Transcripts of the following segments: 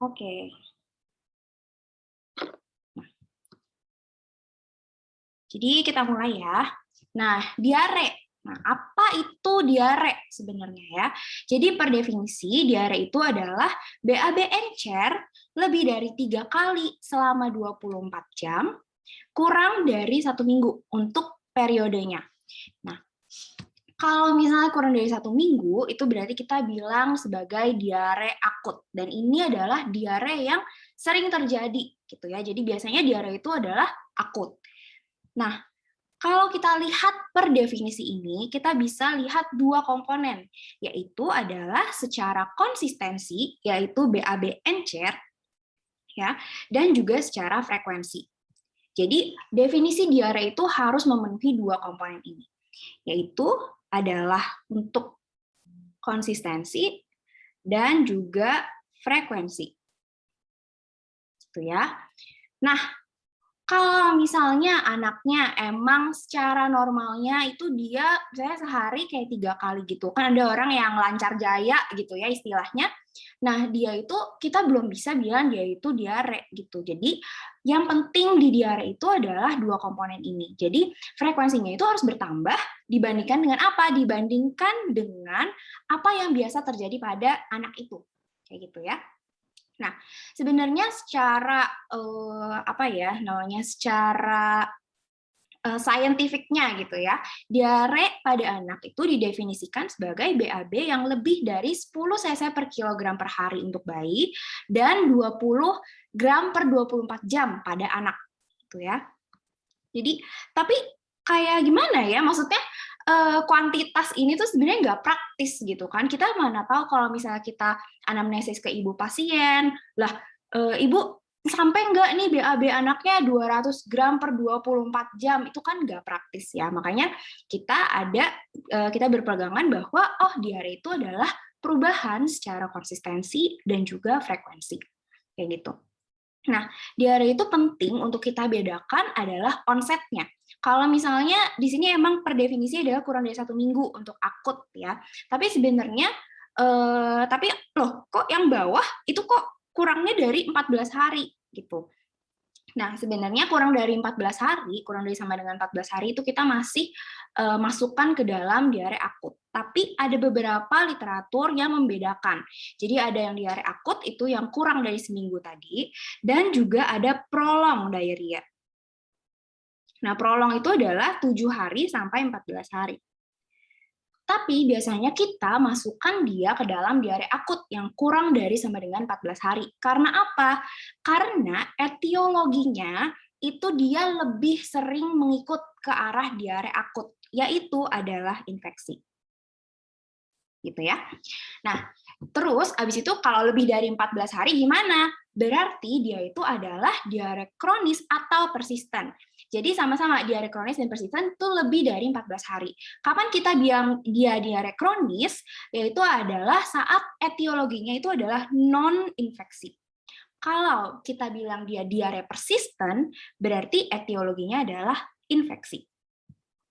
Oke. Jadi kita mulai ya. Nah, diare. Nah, apa itu diare sebenarnya ya? Jadi per definisi diare itu adalah BAB encer lebih dari 3 kali selama 24 jam, kurang dari 1 minggu untuk periodenya. Nah, kalau misalnya kurang dari 1 minggu, itu berarti kita bilang sebagai diare akut. Dan ini adalah diare yang sering terjadi gitu ya. Jadi biasanya diare itu adalah akut. Nah, kalau kita lihat per definisi ini, kita bisa lihat dua komponen, yaitu adalah secara konsistensi, yaitu BAB encer, ya, dan juga secara frekuensi. Jadi, definisi diare itu harus memenuhi dua komponen ini, yaitu adalah untuk konsistensi dan juga frekuensi. Gitu ya. Nah, kalau misalnya anaknya emang secara normalnya itu dia misalnya sehari kayak 3 kali gitu, kan ada orang yang lancar jaya gitu ya istilahnya. Nah, dia itu kita belum bisa bilang dia itu diare gitu. Jadi, yang penting di diare itu adalah dua komponen ini. Jadi, frekuensinya itu harus bertambah dibandingkan dengan apa? Dibandingkan dengan apa yang biasa terjadi pada anak itu. Kayak gitu ya. Nah, sebenarnya secara apa ya namanya, secara scientific-nya gitu ya, diare pada anak itu didefinisikan sebagai BAB yang lebih dari 10 cc per kilogram per hari untuk bayi dan 20 gram per 24 jam pada anak gitu ya. Jadi, tapi kayak gimana ya, maksudnya kuantitas ini tuh sebenarnya nggak praktis gitu kan. Kita mana tahu kalau misalnya kita anamnesis ke ibu pasien, lah ibu sampai nggak nih BAB anaknya 200 gram per 24 jam, itu kan nggak praktis ya. Makanya kita berpegangan bahwa oh diare itu adalah perubahan secara konsistensi dan juga frekuensi. Kayak gitu. Nah, diare itu penting untuk kita bedakan adalah onsetnya. Kalau misalnya di sini emang per definisi adalah kurang dari 1 minggu untuk akut ya. Tapi sebenarnya, tapi loh kok yang bawah itu kok kurangnya dari 14 hari gitu. Nah, sebenarnya kurang dari 14 hari, kurang dari sama dengan 14 hari itu kita masih masukkan ke dalam diare akut. Tapi ada beberapa literatur yang membedakan. Jadi ada yang diare akut itu yang kurang dari seminggu tadi, dan juga ada prolong diarrhea. Nah, prolong itu adalah 7 hari sampai 14 hari. Tapi biasanya kita masukkan dia ke dalam diare akut yang kurang dari sama dengan 14 hari. Karena apa? Karena etiologinya itu dia lebih sering mengikut ke arah diare akut, yaitu adalah infeksi. Gitu ya. Nah, terus abis itu kalau lebih dari 14 hari gimana? Berarti dia itu adalah diare kronis atau persisten. Jadi sama-sama diare kronis dan persisten itu lebih dari 14 hari. Kapan kita bilang dia diare kronis? Yaitu adalah saat etiologinya itu adalah non-infeksi. Kalau kita bilang dia diare persisten, berarti etiologinya adalah infeksi.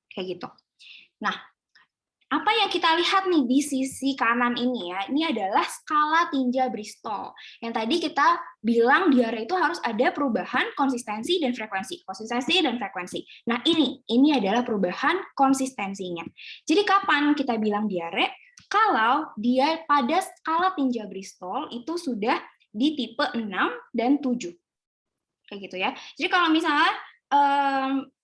Kayak gitu. Nah, apa yang kita lihat nih di sisi kanan ini ya, ini adalah skala tinja Bristol. Yang tadi kita bilang diare itu harus ada perubahan konsistensi dan frekuensi. Konsistensi dan frekuensi. Nah ini adalah perubahan konsistensinya. Jadi kapan kita bilang diare? Kalau dia pada skala tinja Bristol itu sudah di tipe 6 dan 7. Kayak gitu ya. Jadi kalau misalnya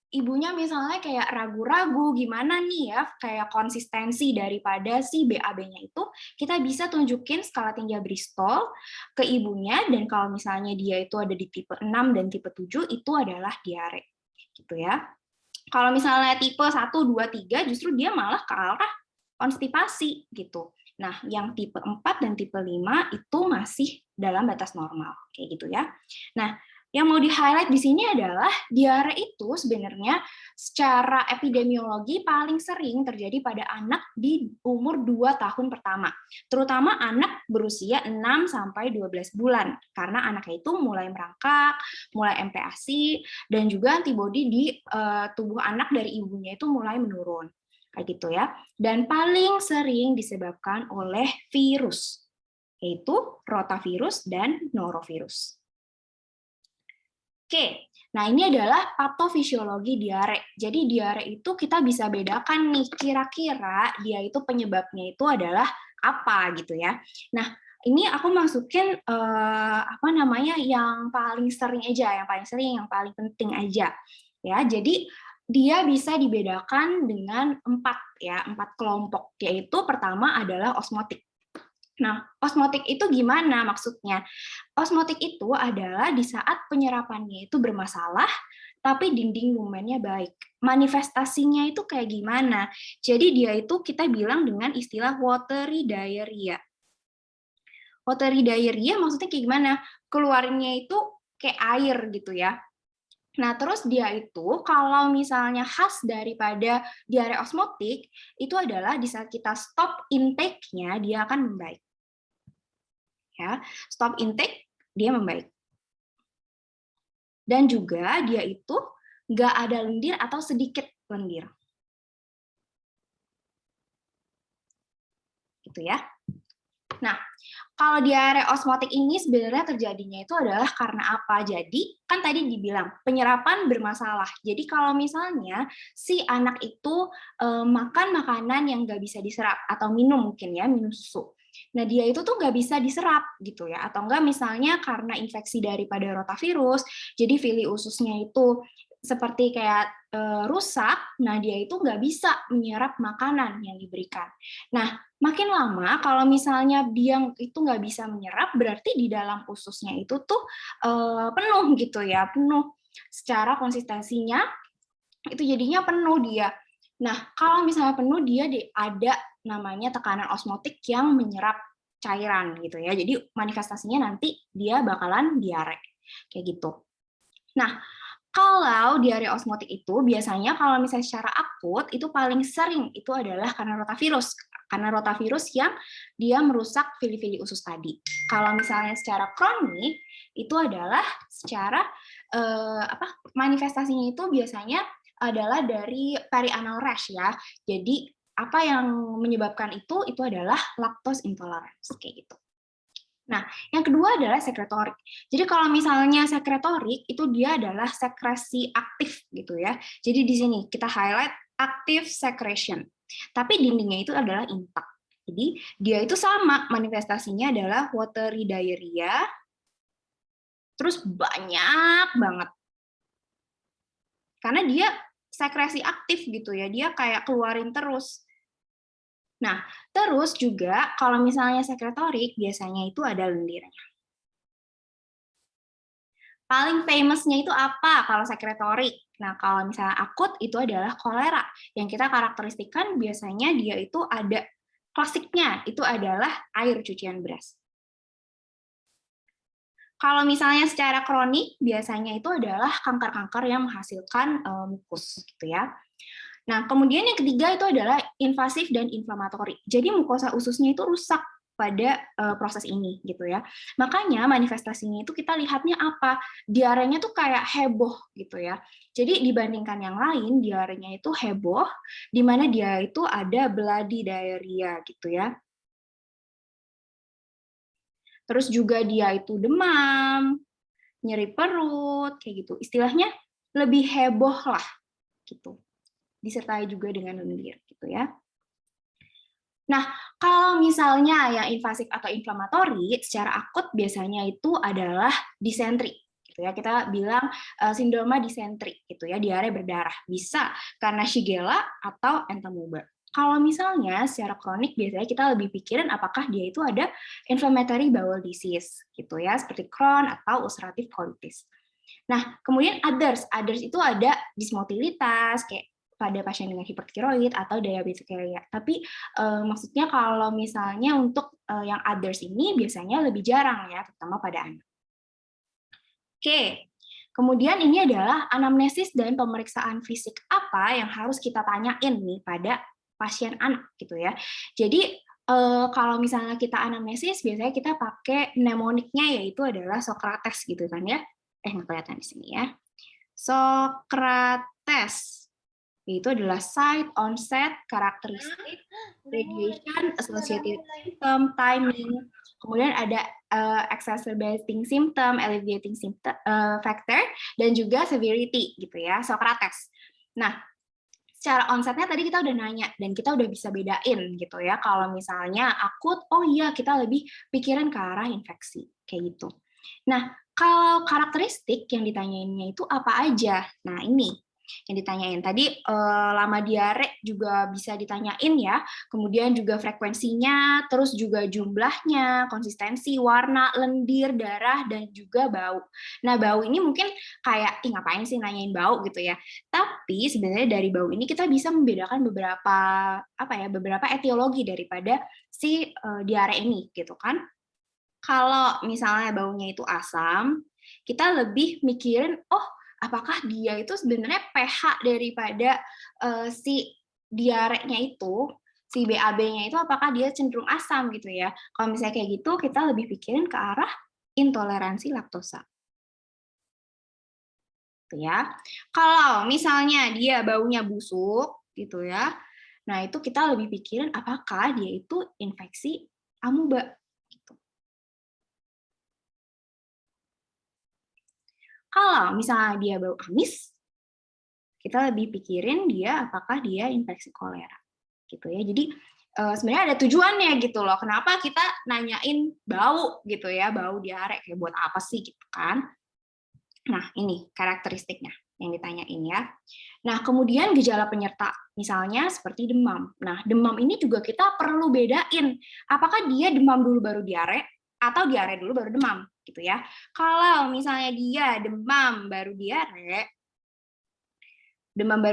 ibunya misalnya kayak ragu-ragu gimana nih ya kayak konsistensi daripada si BAB-nya itu, kita bisa tunjukin skala tinja Bristol ke ibunya, dan kalau misalnya dia itu ada di tipe 6 dan tipe 7 itu adalah diare. Gitu ya. Kalau misalnya tipe 1, 2, 3 justru dia malah ke arah konstipasi gitu. Nah, yang tipe 4 dan tipe 5 itu masih dalam batas normal kayak gitu ya. Nah, yang mau di-highlight di sini adalah diare itu sebenarnya secara epidemiologi paling sering terjadi pada anak di umur 2 tahun pertama. Terutama anak berusia 6 sampai 12 bulan karena anaknya itu mulai merangkak, mulai MPASI, dan juga antibodi di tubuh anak dari ibunya itu mulai menurun. Kayak gitu ya. Dan paling sering disebabkan oleh virus. yaitu rotavirus dan norovirus. Oke, nah ini adalah patofisiologi diare. Jadi diare itu kita bisa bedakan nih, kira-kira dia itu penyebabnya itu adalah apa gitu ya. Nah, ini aku masukin apa namanya yang paling sering aja, yang paling sering, yang paling penting aja. Ya, jadi dia bisa dibedakan dengan 4 kelompok, yaitu pertama adalah osmotik. Nah, osmotik itu gimana maksudnya? Osmotik itu adalah di saat penyerapannya itu bermasalah, tapi dinding lumennya baik. Manifestasinya itu kayak gimana? Jadi dia itu kita bilang dengan istilah watery diarrhea. Watery diarrhea maksudnya kayak gimana? Keluarnya itu kayak air gitu ya. Nah, terus dia itu kalau misalnya khas daripada diare osmotik, itu adalah di saat kita stop intake-nya, dia akan membaik. Ya, stop intake, dia membaik. Dan juga dia itu nggak ada lendir atau sedikit lendir. Gitu ya. Nah, kalau diare osmotik ini sebenarnya terjadinya itu adalah karena apa? Jadi, kan tadi dibilang penyerapan bermasalah. Jadi kalau misalnya si anak itu makan makanan yang nggak bisa diserap atau minum mungkin ya, minum susu. Nah, dia itu tuh nggak bisa diserap gitu ya. Atau enggak misalnya karena infeksi daripada rotavirus, jadi villi ususnya itu seperti kayak rusak, nah dia itu nggak bisa menyerap makanan yang diberikan. Nah, makin lama kalau misalnya dia itu nggak bisa menyerap, berarti di dalam ususnya itu tuh penuh gitu ya, penuh secara konsistensinya itu jadinya penuh dia. Nah, kalau misalnya penuh dia ada namanya tekanan osmotik yang menyerap cairan gitu ya. Jadi manifestasinya nanti dia bakalan diare kayak gitu. Nah, kalau diare osmotik itu biasanya kalau misalnya secara akut itu paling sering itu adalah karena rotavirus. Karena rotavirus yang dia merusak villi-villi usus tadi. Kalau misalnya secara kronik itu adalah secara manifestasinya itu biasanya adalah dari perianal rash ya. Jadi apa yang menyebabkan itu adalah lactose intolerance kayak gitu. Nah, yang kedua adalah sekretorik. Jadi kalau misalnya sekretorik itu dia adalah sekresi aktif gitu ya. Jadi di sini kita highlight active secretion. Tapi dindingnya itu adalah intact. Jadi dia itu sama manifestasinya adalah watery diarrhea. Terus banyak banget. Karena dia sekresi aktif gitu ya. Dia kayak keluarin terus. Nah, terus juga kalau misalnya sekretorik biasanya itu ada lendirnya. Paling famous-nya itu apa kalau sekretorik? Nah, kalau misalnya akut itu adalah kolera. Yang kita karakteristikan biasanya dia itu ada klasiknya, itu adalah air cucian beras. Kalau misalnya secara kronik, biasanya itu adalah kanker-kanker yang menghasilkan mukus, gitu ya. Nah, kemudian yang ketiga itu adalah invasif dan inflamatori. Jadi mukosa ususnya itu rusak pada proses ini gitu ya. Makanya manifestasinya itu kita lihatnya apa? Diarenya tuh kayak heboh gitu ya. Jadi dibandingkan yang lain, diarenya itu heboh, di mana dia itu ada bloody diarrhea gitu ya. Terus juga dia itu demam, nyeri perut, kayak gitu. Istilahnya lebih heboh lah gitu. Disertai juga dengan lendir gitu ya. Nah, kalau misalnya yang invasif atau inflamatori, secara akut biasanya itu adalah disentri. Gitu ya. Kita bilang sindroma disentri, gitu ya, diare berdarah. Bisa karena Shigella atau Entamoeba. Kalau misalnya secara kronik biasanya kita lebih pikirin apakah dia itu ada inflammatory bowel disease, gitu ya, seperti Crohn atau ulcerative colitis. Nah, kemudian others itu ada dismotilitas, kayak pada pasien dengan hipertiroid atau diabetes urea. Tapi maksudnya kalau misalnya untuk yang others ini biasanya lebih jarang ya, terutama pada anak. Oke, kemudian ini adalah anamnesis dan pemeriksaan fisik apa yang harus kita tanyain nih pada pasien anak gitu ya. Jadi kalau misalnya kita anamnesis, biasanya kita pakai mnemoniknya yaitu adalah Socrates gitu kan ya. Nggak kelihatan di sini ya. Socrates. Itu adalah site, onset, karakteristik, radiation, associated symptom, timing, Kemudian ada exacerbating symptom, alleviating symptom, factor, dan juga severity gitu ya, Socrates. Nah, secara onsetnya tadi kita udah nanya dan kita udah bisa bedain gitu ya. Kalau misalnya akut, oh iya kita lebih pikiran ke arah infeksi kayak gitu. Nah, kalau karakteristik yang ditanyainnya itu apa aja? Nah, ini yang ditanyain. Tadi lama diare juga bisa ditanyain ya, kemudian juga frekuensinya, terus juga jumlahnya, konsistensi, warna, lendir, darah, dan juga bau. Nah, bau ini mungkin kayak, ih ngapain sih nanyain bau gitu ya. Tapi sebenarnya dari bau ini kita bisa membedakan beberapa etiologi daripada si diare ini gitu kan. Kalau misalnya baunya itu asam, kita lebih mikirin, oh apakah dia itu sebenarnya pH daripada si diarenya itu, si BAB-nya itu apakah dia cenderung asam gitu ya. Kalau misalnya kayak gitu, kita lebih pikirin ke arah intoleransi laktosa. Gitu ya. Kalau misalnya dia baunya busuk gitu ya, nah itu kita lebih pikirin apakah dia itu infeksi amuba. Gitu. Kalau misalnya dia bau amis, kita lebih pikirin dia apakah dia infeksi kolera. Gitu ya. Jadi sebenarnya ada tujuannya gitu loh. Kenapa kita nanyain bau gitu ya, bau diare kayak buat apa sih gitu kan? Nah, ini karakteristiknya yang ditanyain ya. Nah, kemudian gejala penyerta, misalnya seperti demam. Nah, demam ini juga kita perlu bedain, apakah dia demam dulu baru diare, atau diare dulu baru demam, gitu ya. Kalau misalnya dia demam baru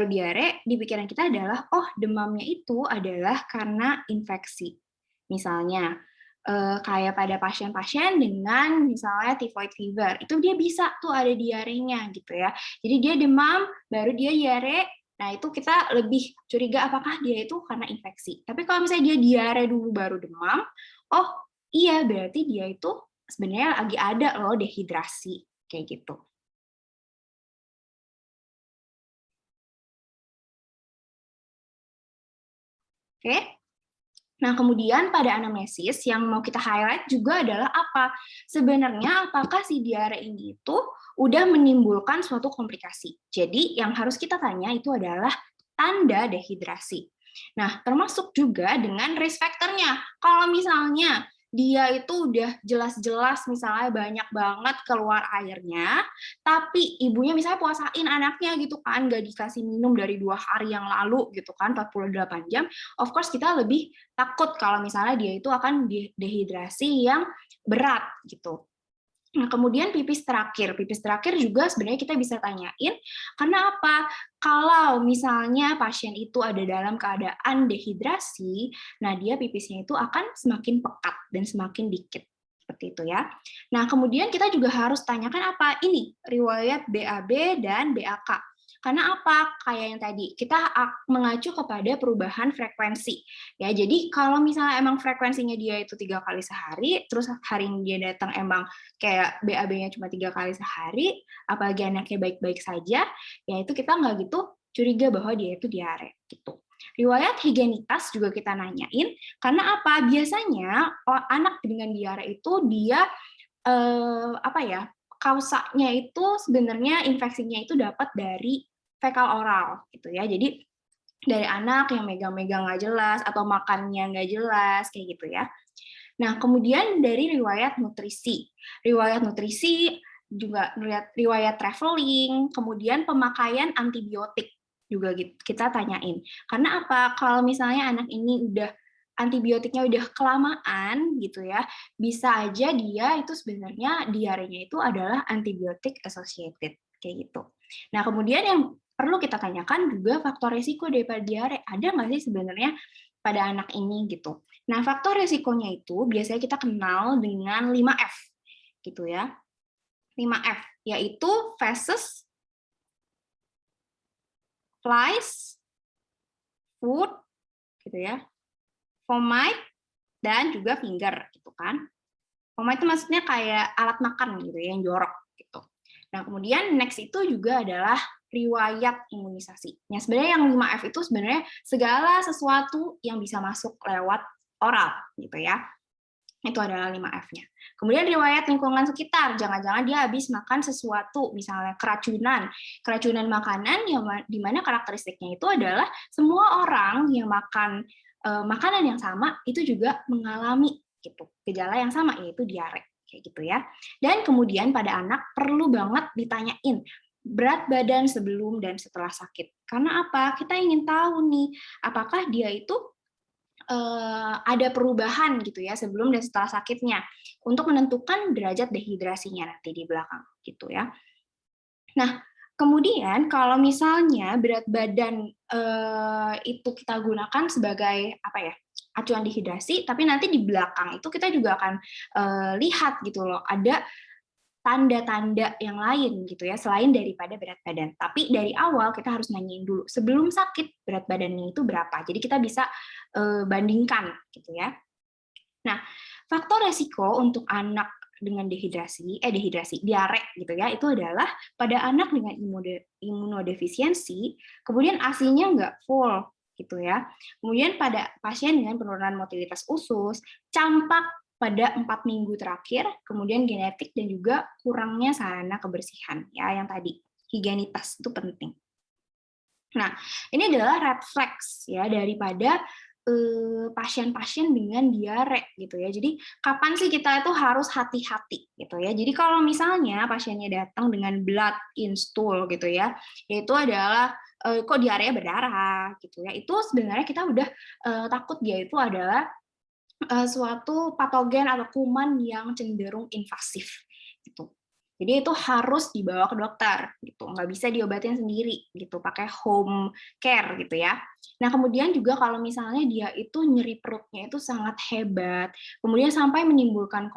diare, di pikiran kita adalah, oh demamnya itu adalah karena infeksi. Misalnya, kayak pada pasien-pasien dengan misalnya typhoid fever, itu dia bisa tuh ada diarenya gitu ya. Jadi dia demam, baru dia diare, nah itu kita lebih curiga apakah dia itu karena infeksi. Tapi kalau misalnya dia diare dulu baru demam, oh iya berarti dia itu sebenarnya lagi ada loh dehidrasi, kayak gitu. Oke? Nah, kemudian pada anamnesis yang mau kita highlight juga adalah apa? Sebenarnya apakah si diare ini itu udah menimbulkan suatu komplikasi. Jadi yang harus kita tanya itu adalah tanda dehidrasi. Nah, termasuk juga dengan risk factor-nya. Kalau misalnya dia itu udah jelas-jelas misalnya banyak banget keluar airnya, tapi ibunya misalnya puasain anaknya gitu kan, nggak dikasih minum dari 2 hari yang lalu gitu kan, 48 jam, of course kita lebih takut kalau misalnya dia itu akan dehidrasi yang berat gitu. Nah, kemudian pipis terakhir juga sebenarnya kita bisa tanyain, karena apa? Kalau misalnya pasien itu ada dalam keadaan dehidrasi, nah dia pipisnya itu akan semakin pekat dan semakin dikit. Seperti itu ya. Nah, kemudian kita juga harus tanyakan apa? Ini, riwayat BAB dan BAK. Karena apa? Kayak yang tadi, kita mengacu kepada perubahan frekuensi. Ya, jadi kalau misalnya emang frekuensinya dia itu 3 kali sehari, terus hari ini dia datang emang kayak BAB-nya cuma 3 kali sehari, apalagi anaknya baik-baik saja, ya itu kita nggak gitu curiga bahwa dia itu diare gitu. Riwayat higienitas juga kita nanyain, karena apa? Biasanya anak dengan diare itu dia kausanya itu sebenarnya infeksinya itu dapat dari fekal oral gitu ya. Jadi dari anak yang megang-megang nggak jelas atau makannya nggak jelas kayak gitu ya. Nah, kemudian dari riwayat nutrisi. Riwayat nutrisi juga riwayat traveling, kemudian pemakaian antibiotik juga kita tanyain. Karena apa? Kalau misalnya anak ini udah antibiotiknya udah kelamaan gitu ya, bisa aja dia itu sebenarnya diarenya itu adalah antibiotik associated kayak gitu. Nah, kemudian yang perlu kita tanyakan juga faktor risiko daripada diare. Ada nggak sih sebenarnya pada anak ini gitu. Nah, faktor risikonya itu biasanya kita kenal dengan 5F gitu ya. 5F yaitu feces, flies, food gitu ya, vomit dan juga finger gitu kan. Vomit itu maksudnya kayak alat makan gitu ya, yang jorok gitu. Nah, kemudian next itu juga adalah riwayat imunisasi. Nah, sebenarnya yang 5F itu sebenarnya segala sesuatu yang bisa masuk lewat oral gitu ya. Itu adalah 5F-nya. Kemudian riwayat lingkungan sekitar, jangan-jangan dia habis makan sesuatu, misalnya keracunan makanan yang di mana karakteristiknya itu adalah semua orang yang makan makanan yang sama itu juga mengalami gitu gejala yang sama, yaitu diare kayak gitu ya. Dan kemudian pada anak perlu banget ditanyain berat badan sebelum dan setelah sakit. Karena apa? Kita ingin tahu nih, apakah dia itu ada perubahan gitu ya sebelum dan setelah sakitnya untuk menentukan derajat dehidrasinya nanti di belakang gitu ya. Nah, kemudian kalau misalnya berat badan itu kita gunakan sebagai apa ya? Acuan dehidrasi, tapi nanti di belakang itu kita juga akan lihat gitu loh, ada tanda-tanda yang lain gitu ya selain daripada berat badan. Tapi dari awal kita harus nanyain dulu sebelum sakit berat badannya itu berapa. Jadi kita bisa bandingkan gitu ya. Nah, faktor resiko untuk anak dengan dehidrasi, diare gitu ya, itu adalah pada anak dengan imunodefisiensi, kemudian ASI-nya nggak full gitu ya. Kemudian pada pasien dengan penurunan motilitas usus, campak pada 4 minggu terakhir, kemudian genetik dan juga kurangnya sarana kebersihan ya yang tadi higienitas itu penting. Nah, ini adalah red flags ya daripada pasien-pasien dengan diare gitu ya. Jadi kapan sih kita itu harus hati-hati gitu ya. Jadi kalau misalnya pasiennya datang dengan blood in stool gitu ya, yaitu adalah kok diare berdarah gitu ya. Itu sebenarnya kita udah takut dia itu adalah suatu patogen atau kuman yang cenderung invasif gitu. Jadi itu harus dibawa ke dokter gitu, nggak bisa diobatin sendiri gitu, pakai home care gitu ya. Nah kemudian juga kalau misalnya dia itu nyeri perutnya itu sangat hebat, kemudian sampai menimbulkan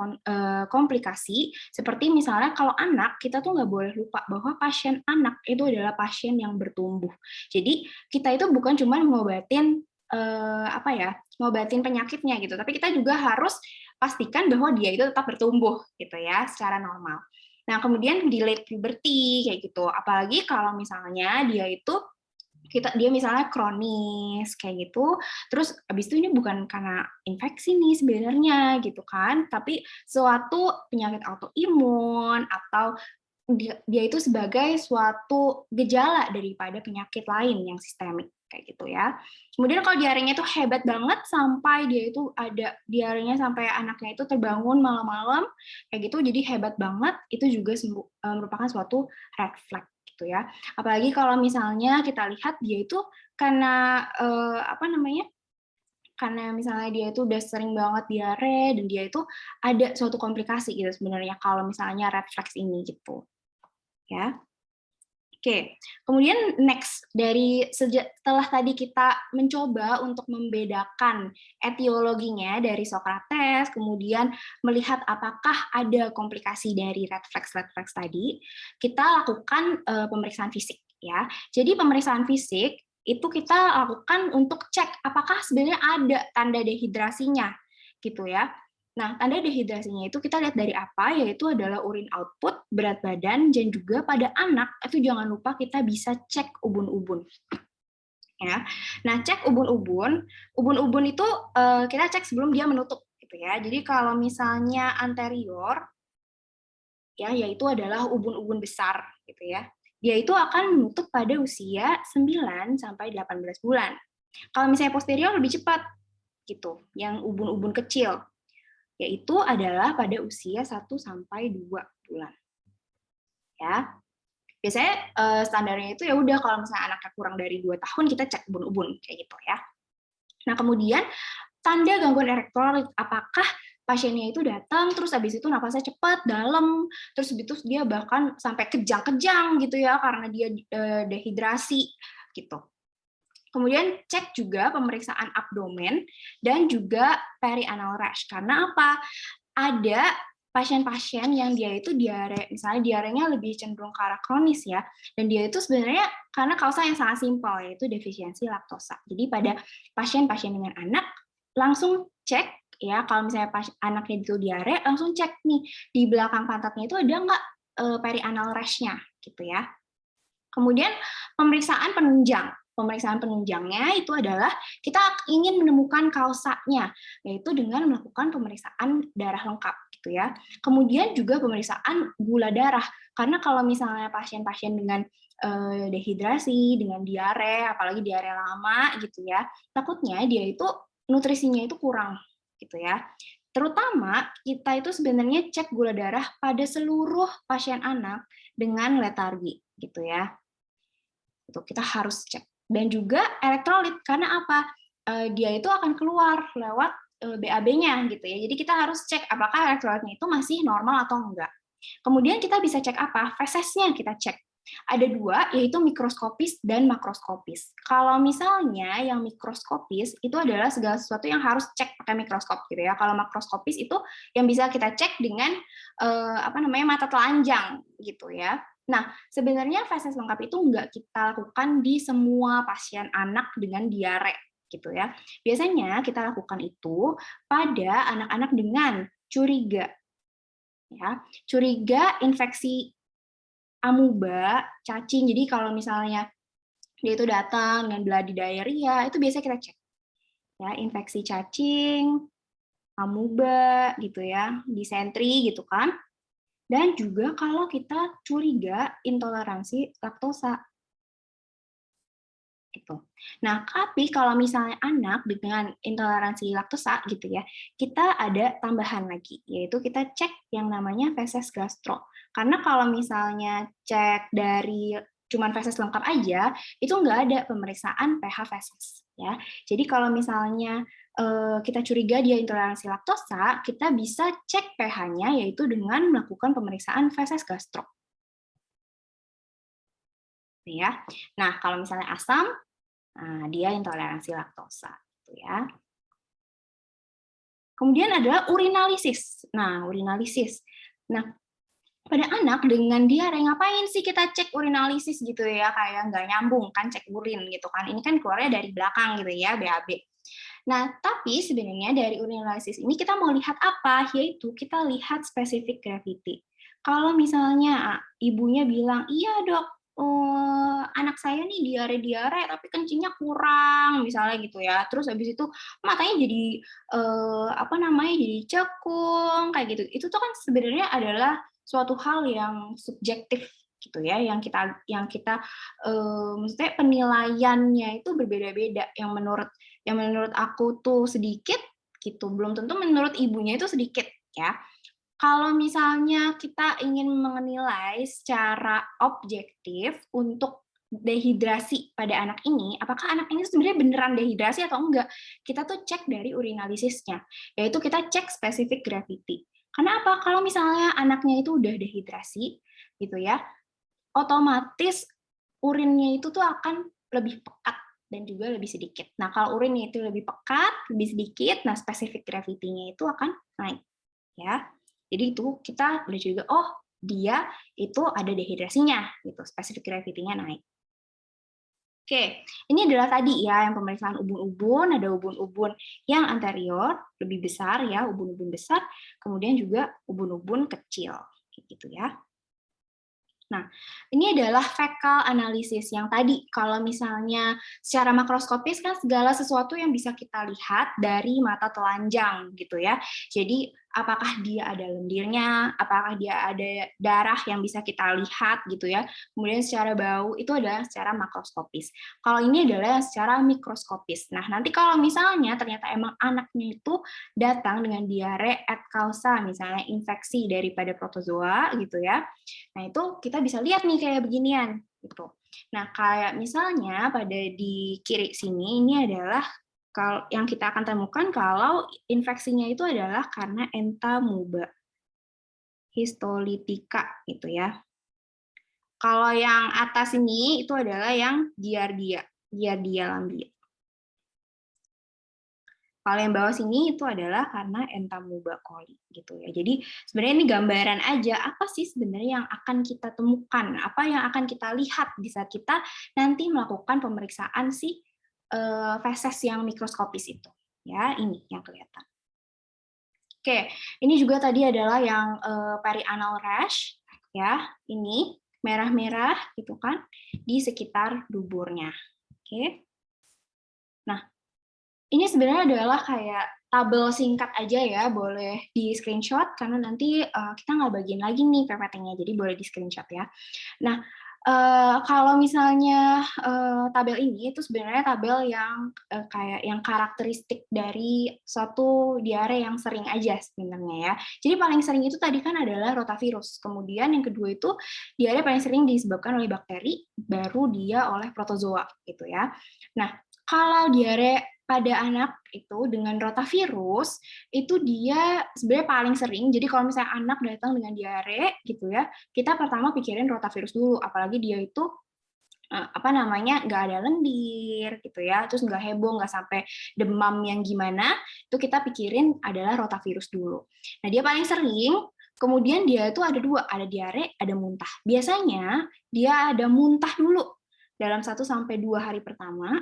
komplikasi, seperti misalnya kalau anak, kita tuh nggak boleh lupa bahwa pasien anak itu adalah pasien yang bertumbuh. Jadi kita itu bukan cuma ngobatin ngobatin penyakitnya gitu, tapi kita juga harus pastikan bahwa dia itu tetap bertumbuh gitu ya secara normal. Nah, kemudian delayed puberty kayak gitu. Apalagi kalau misalnya dia misalnya kronis kayak gitu, terus habis itu ini bukan karena infeksi nih sebenarnya gitu kan, tapi suatu penyakit autoimun atau dia itu sebagai suatu gejala daripada penyakit lain yang sistemik kayak gitu ya. Kemudian kalau diarenya itu hebat banget sampai dia itu ada diarenya sampai anaknya itu terbangun malam-malam kayak gitu, jadi hebat banget, itu juga merupakan suatu red flag gitu ya. Apalagi kalau misalnya kita lihat dia itu karena karena misalnya dia itu udah sering banget diare dan dia itu ada suatu komplikasi gitu sebenarnya kalau misalnya red flags ini gitu. Ya. Oke, kemudian next setelah tadi kita mencoba untuk membedakan etiologinya dari Socrates, kemudian melihat apakah ada komplikasi dari red flags tadi, kita lakukan pemeriksaan fisik ya. Jadi pemeriksaan fisik itu kita lakukan untuk cek apakah sebenarnya ada tanda dehidrasinya gitu ya. Nah, tanda dehidrasinya itu kita lihat dari apa, yaitu adalah urin output, berat badan, dan juga pada anak, itu jangan lupa kita bisa cek ubun-ubun. Ya. Nah, cek ubun-ubun itu kita cek sebelum dia menutup. Gitu ya. Jadi kalau misalnya anterior, ya, yaitu adalah ubun-ubun besar. Gitu ya. Dia itu akan menutup pada usia 9-18 bulan. Kalau misalnya posterior lebih cepat, gitu, yang ubun-ubun kecil, yaitu adalah pada usia 1-2 bulan. Ya. Biasanya standarnya itu ya udah kalau misalnya anaknya kurang dari 2 tahun kita cek ubun-ubun kayak gitu ya. Nah, kemudian tanda gangguan elektrolit, apakah pasiennya itu datang terus habis itu napasnya cepat, dalam, terus habis itu dia bahkan sampai kejang-kejang gitu ya karena dia dehidrasi gitu. Kemudian cek juga pemeriksaan abdomen dan juga perianal rash. Karena apa? Ada pasien-pasien yang dia itu diare, misalnya diarenya lebih cenderung ke arah kronis ya, dan dia itu sebenarnya karena kausa yang sangat simpel, yaitu defisiensi laktosa. Jadi pada pasien-pasien dengan anak, langsung cek ya, kalau misalnya anaknya itu diare, langsung cek nih, di belakang pantatnya itu ada nggak perianal rash-nya, gitu ya. Kemudian pemeriksaan penunjang. pemeriksaan penunjangnya itu adalah kita ingin menemukan kausanya, yaitu dengan melakukan pemeriksaan darah lengkap gitu ya. Kemudian juga pemeriksaan gula darah, karena kalau misalnya pasien-pasien dengan dehidrasi, dengan diare, apalagi diare lama gitu ya, takutnya dia itu nutrisinya itu kurang gitu ya. Terutama kita itu sebenarnya cek gula darah pada seluruh pasien anak dengan letargi gitu ya. Itu kita harus cek. Dan juga elektrolit, karena apa? Dia itu akan keluar lewat BAB-nya gitu ya. Jadi kita harus cek apakah elektrolitnya itu masih normal atau enggak. Kemudian kita bisa cek apa? Fesesnya kita cek. Ada dua, yaitu mikroskopis dan makroskopis. Kalau misalnya yang mikroskopis itu adalah segala sesuatu yang harus cek pakai mikroskop gitu ya. Kalau makroskopis itu yang bisa kita cek dengan mata telanjang gitu ya. Nah, sebenarnya feses lengkap itu nggak kita lakukan di semua pasien anak dengan diare gitu ya. Biasanya kita lakukan itu pada anak-anak dengan curiga ya. Curiga infeksi amuba, cacing. Jadi kalau misalnya dia itu datang dengan bloody diarrhea, itu biasanya kita cek. Ya, infeksi cacing, amuba gitu ya, disentri gitu kan. Dan juga kalau kita curiga intoleransi laktosa. Gitu. Nah, tapi kalau misalnya anak dengan intoleransi laktosa gitu ya, kita ada tambahan lagi, yaitu kita cek yang namanya feses gastro. Karena kalau misalnya cek dari cuman feses lengkap aja, itu nggak ada pemeriksaan pH feses. Ya. Jadi kalau misalnya kita curiga dia intoleransi laktosa, kita bisa cek pH-nya yaitu dengan melakukan pemeriksaan feses gastro. Ya. Nah, kalau misalnya asam, dia intoleransi laktosa, gitu ya. Kemudian adalah urinalisis. Nah, urinalisis. Nah, pada anak dengan diare ngapain sih kita cek urinalisis gitu ya, kayak nggak nyambung kan cek urin gitu kan. Ini kan keluarnya dari belakang gitu ya, BAB. Nah, tapi sebenarnya dari urinalisis ini kita mau lihat apa? Yaitu kita lihat spesifik gravity. Kalau misalnya ibunya bilang, iya dok, anak saya nih diare-diare tapi kencingnya kurang, misalnya gitu ya. Terus habis itu matanya jadi jadi cekung kayak gitu. Itu tuh kan sebenarnya adalah suatu hal yang subjektif gitu ya, yang kita maksudnya penilaiannya itu berbeda-beda. Yang menurut aku tuh sedikit gitu, belum tentu menurut ibunya itu sedikit ya. Kalau misalnya kita ingin menilai secara objektif untuk dehidrasi pada anak ini, apakah anak ini sebenarnya beneran dehidrasi atau enggak? Kita tuh cek dari urinalisisnya, yaitu kita cek spesifik gravity. Karena apa? Kalau misalnya anaknya itu udah dehidrasi, gitu ya, otomatis urinnya itu tuh akan lebih pekat dan juga lebih sedikit. Nah, kalau urinnya itu lebih pekat, lebih sedikit, nah spesifik gravity-nya itu akan naik, ya. Jadi itu kita udah juga, oh dia itu ada dehidrasinya, gitu, spesifik gravity-nya naik. Oke, ini adalah tadi ya yang pemeriksaan ubun-ubun, ada ubun-ubun yang anterior, lebih besar ya, ubun-ubun besar, kemudian juga ubun-ubun kecil, gitu ya. Nah, ini adalah fekal analisis yang tadi kalau misalnya secara makroskopis kan segala sesuatu yang bisa kita lihat dari mata telanjang gitu ya. Jadi apakah dia ada lendirnya, apakah dia ada darah yang bisa kita lihat gitu ya. Kemudian secara bau itu adalah secara makroskopis. Kalau ini adalah secara mikroskopis. Nah, nanti kalau misalnya ternyata emang anaknya itu datang dengan diare et causa, misalnya infeksi daripada protozoa gitu ya. Nah, itu kita bisa lihat nih kayak beginian gitu. Nah, kayak misalnya pada di kiri sini ini adalah yang kita akan temukan kalau infeksinya itu adalah karena entamuba histolytica gitu ya. Kalau yang atas ini itu adalah yang giardia lambia. Kalau yang bawah sini itu adalah karena entamuba coli gitu ya. Jadi sebenarnya ini gambaran aja apa sih sebenarnya yang akan kita temukan, apa yang akan kita lihat di saat kita nanti melakukan pemeriksaan si feses yang mikroskopis itu. Ya, ini yang kelihatan. Oke, ini juga tadi adalah yang perianal rash ya. Ini merah-merah gitu kan di sekitar duburnya Oke. Nah, ini sebenarnya adalah kayak tabel singkat aja ya, boleh di-screenshot karena nanti kita nggak bagiin lagi nih PPT-nya, jadi boleh di-screenshot ya. Nah, kalau misalnya tabel ini itu sebenarnya tabel yang kayak yang karakteristik dari suatu diare yang sering aja sebenarnya ya. Jadi paling sering itu tadi kan adalah rotavirus. Kemudian yang kedua itu diare paling sering disebabkan oleh bakteri, baru dia oleh protozoa gitu ya. Nah, kalau diare pada anak itu dengan rotavirus itu dia sebenarnya paling sering. Jadi kalau misalnya anak datang dengan diare gitu ya, kita pertama pikirin rotavirus dulu, apalagi dia itu apa namanya nggak ada lendir gitu ya, terus nggak heboh, nggak sampai demam yang gimana, itu kita pikirin adalah rotavirus dulu. Nah dia paling sering. Kemudian dia itu ada dua, ada diare, ada muntah. Biasanya dia ada muntah dulu dalam 1-2 hari pertama.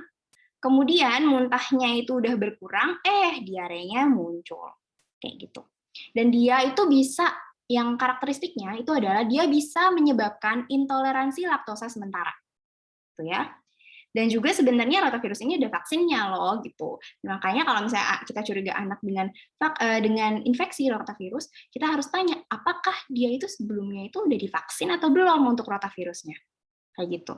Kemudian muntahnya itu udah berkurang, diarenya muncul. Kayak gitu. Dan dia itu bisa, yang karakteristiknya itu adalah dia bisa menyebabkan intoleransi laktosa sementara. Gitu ya. Dan juga sebenarnya rotavirus ini ada vaksinnya loh gitu. Makanya kalau misalnya kita curiga anak dengan infeksi rotavirus, kita harus tanya apakah dia itu sebelumnya itu udah divaksin atau belum untuk rotavirusnya. Kayak gitu.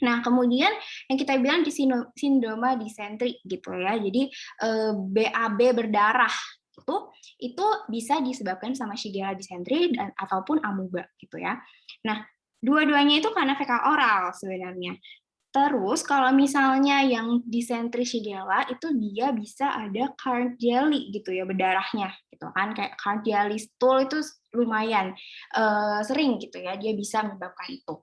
Nah, kemudian yang kita bilang di sindroma disentri gitu ya. Jadi BAB berdarah itu bisa disebabkan sama Shigella dysentery dan ataupun amuba gitu ya. Nah, dua-duanya itu karena fekal oral sebenarnya. Terus kalau misalnya yang disentri Shigella itu dia bisa ada card jelly gitu ya berdarahnya gitu kan, kayak card jelly stool itu lumayan sering gitu ya, dia bisa menyebabkan itu.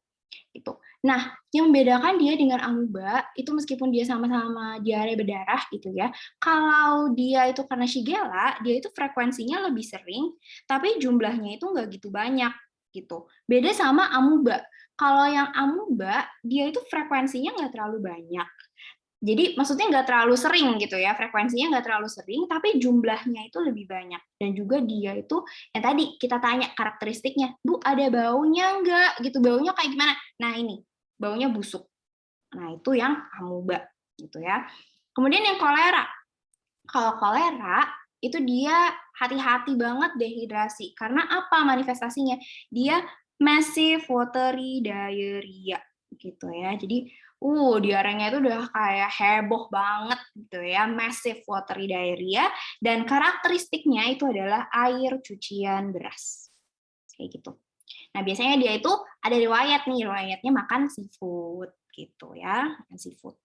Gitu. Nah, yang membedakan dia dengan amuba itu meskipun dia sama-sama diare berdarah gitu ya, kalau dia itu karena Shigella, dia itu frekuensinya lebih sering, tapi jumlahnya itu nggak gitu banyak gitu. Beda sama amuba. Kalau yang amuba, dia itu frekuensinya nggak terlalu banyak. Jadi maksudnya nggak terlalu sering gitu ya, frekuensinya nggak terlalu sering, tapi jumlahnya itu lebih banyak. Dan juga dia itu, yang tadi kita tanya karakteristiknya, Bu ada baunya nggak gitu, baunya kayak gimana? Nah ini, baunya busuk. Nah itu yang amuba gitu ya. Kemudian yang kolera. Kalau kolera, itu dia hati-hati banget dehidrasi. Karena apa manifestasinya? Dia massive watery diarrhea gitu ya. Jadi diarenya itu udah kayak heboh banget gitu ya, massive watery diarrhea, dan karakteristiknya itu adalah air cucian beras. Kayak gitu. Nah, biasanya dia itu ada riwayatnya makan seafood gitu ya, makan seafood.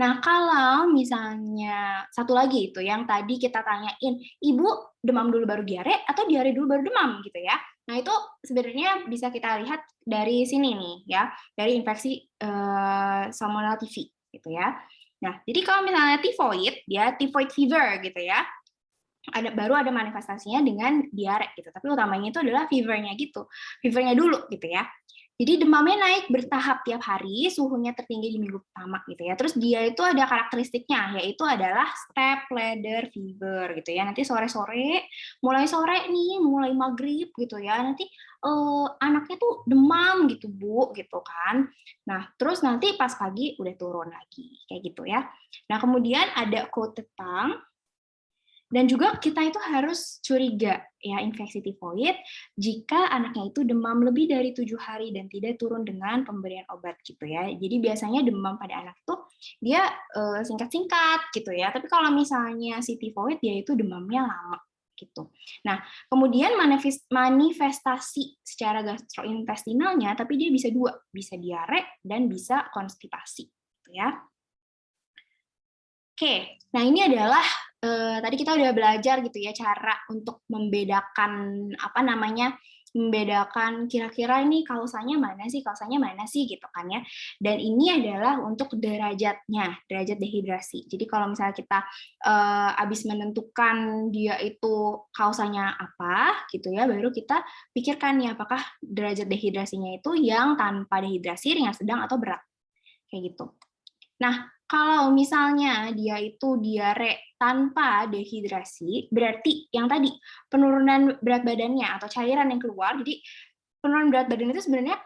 Nah, kalau misalnya satu lagi itu yang tadi kita tanyain, Ibu demam dulu baru diare atau diare dulu baru demam gitu ya. Nah, itu sebenarnya bisa kita lihat dari sini nih ya, dari infeksi Salmonella typhi gitu ya. Nah, jadi kalau misalnya tifoid, dia typhoid fever gitu ya. Baru ada manifestasinya dengan diare gitu. Tapi utamanya itu adalah fevernya gitu. Fevernya dulu gitu ya. Jadi demamnya naik bertahap tiap hari, suhunya tertinggi di minggu pertama gitu ya. Terus dia itu ada karakteristiknya, yaitu adalah step ladder fever gitu ya. Nanti sore-sore, mulai sore nih, mulai maghrib gitu ya. Nanti anaknya tuh demam gitu Bu, gitu kan. Nah, terus nanti pas pagi udah turun lagi, kayak gitu ya. Nah, kemudian ada coated tongue. Dan juga kita itu harus curiga ya infeksi tifoid jika anaknya itu demam lebih dari 7 hari dan tidak turun dengan pemberian obat gitu ya. Jadi biasanya demam pada anak itu dia singkat-singkat gitu ya. Tapi kalau misalnya si tifoid dia itu demamnya lama gitu. Nah, kemudian manifestasi secara gastrointestinalnya tapi dia bisa dua, bisa diare dan bisa konstipasi gitu ya. Oke, nah ini adalah tadi kita udah belajar gitu ya cara untuk membedakan apa namanya, membedakan kira-kira ini kausanya mana sih gitu kan ya. Dan ini adalah untuk derajatnya, derajat dehidrasi. Jadi kalau misalnya kita habis menentukan dia itu kausanya apa gitu ya, baru kita pikirkan nih apakah derajat dehidrasinya itu yang tanpa dehidrasi, ringan, sedang atau berat. Kayak gitu. Nah, kalau misalnya dia itu diare tanpa dehidrasi, berarti yang tadi penurunan berat badannya atau cairan yang keluar. Jadi penurunan berat badan itu sebenarnya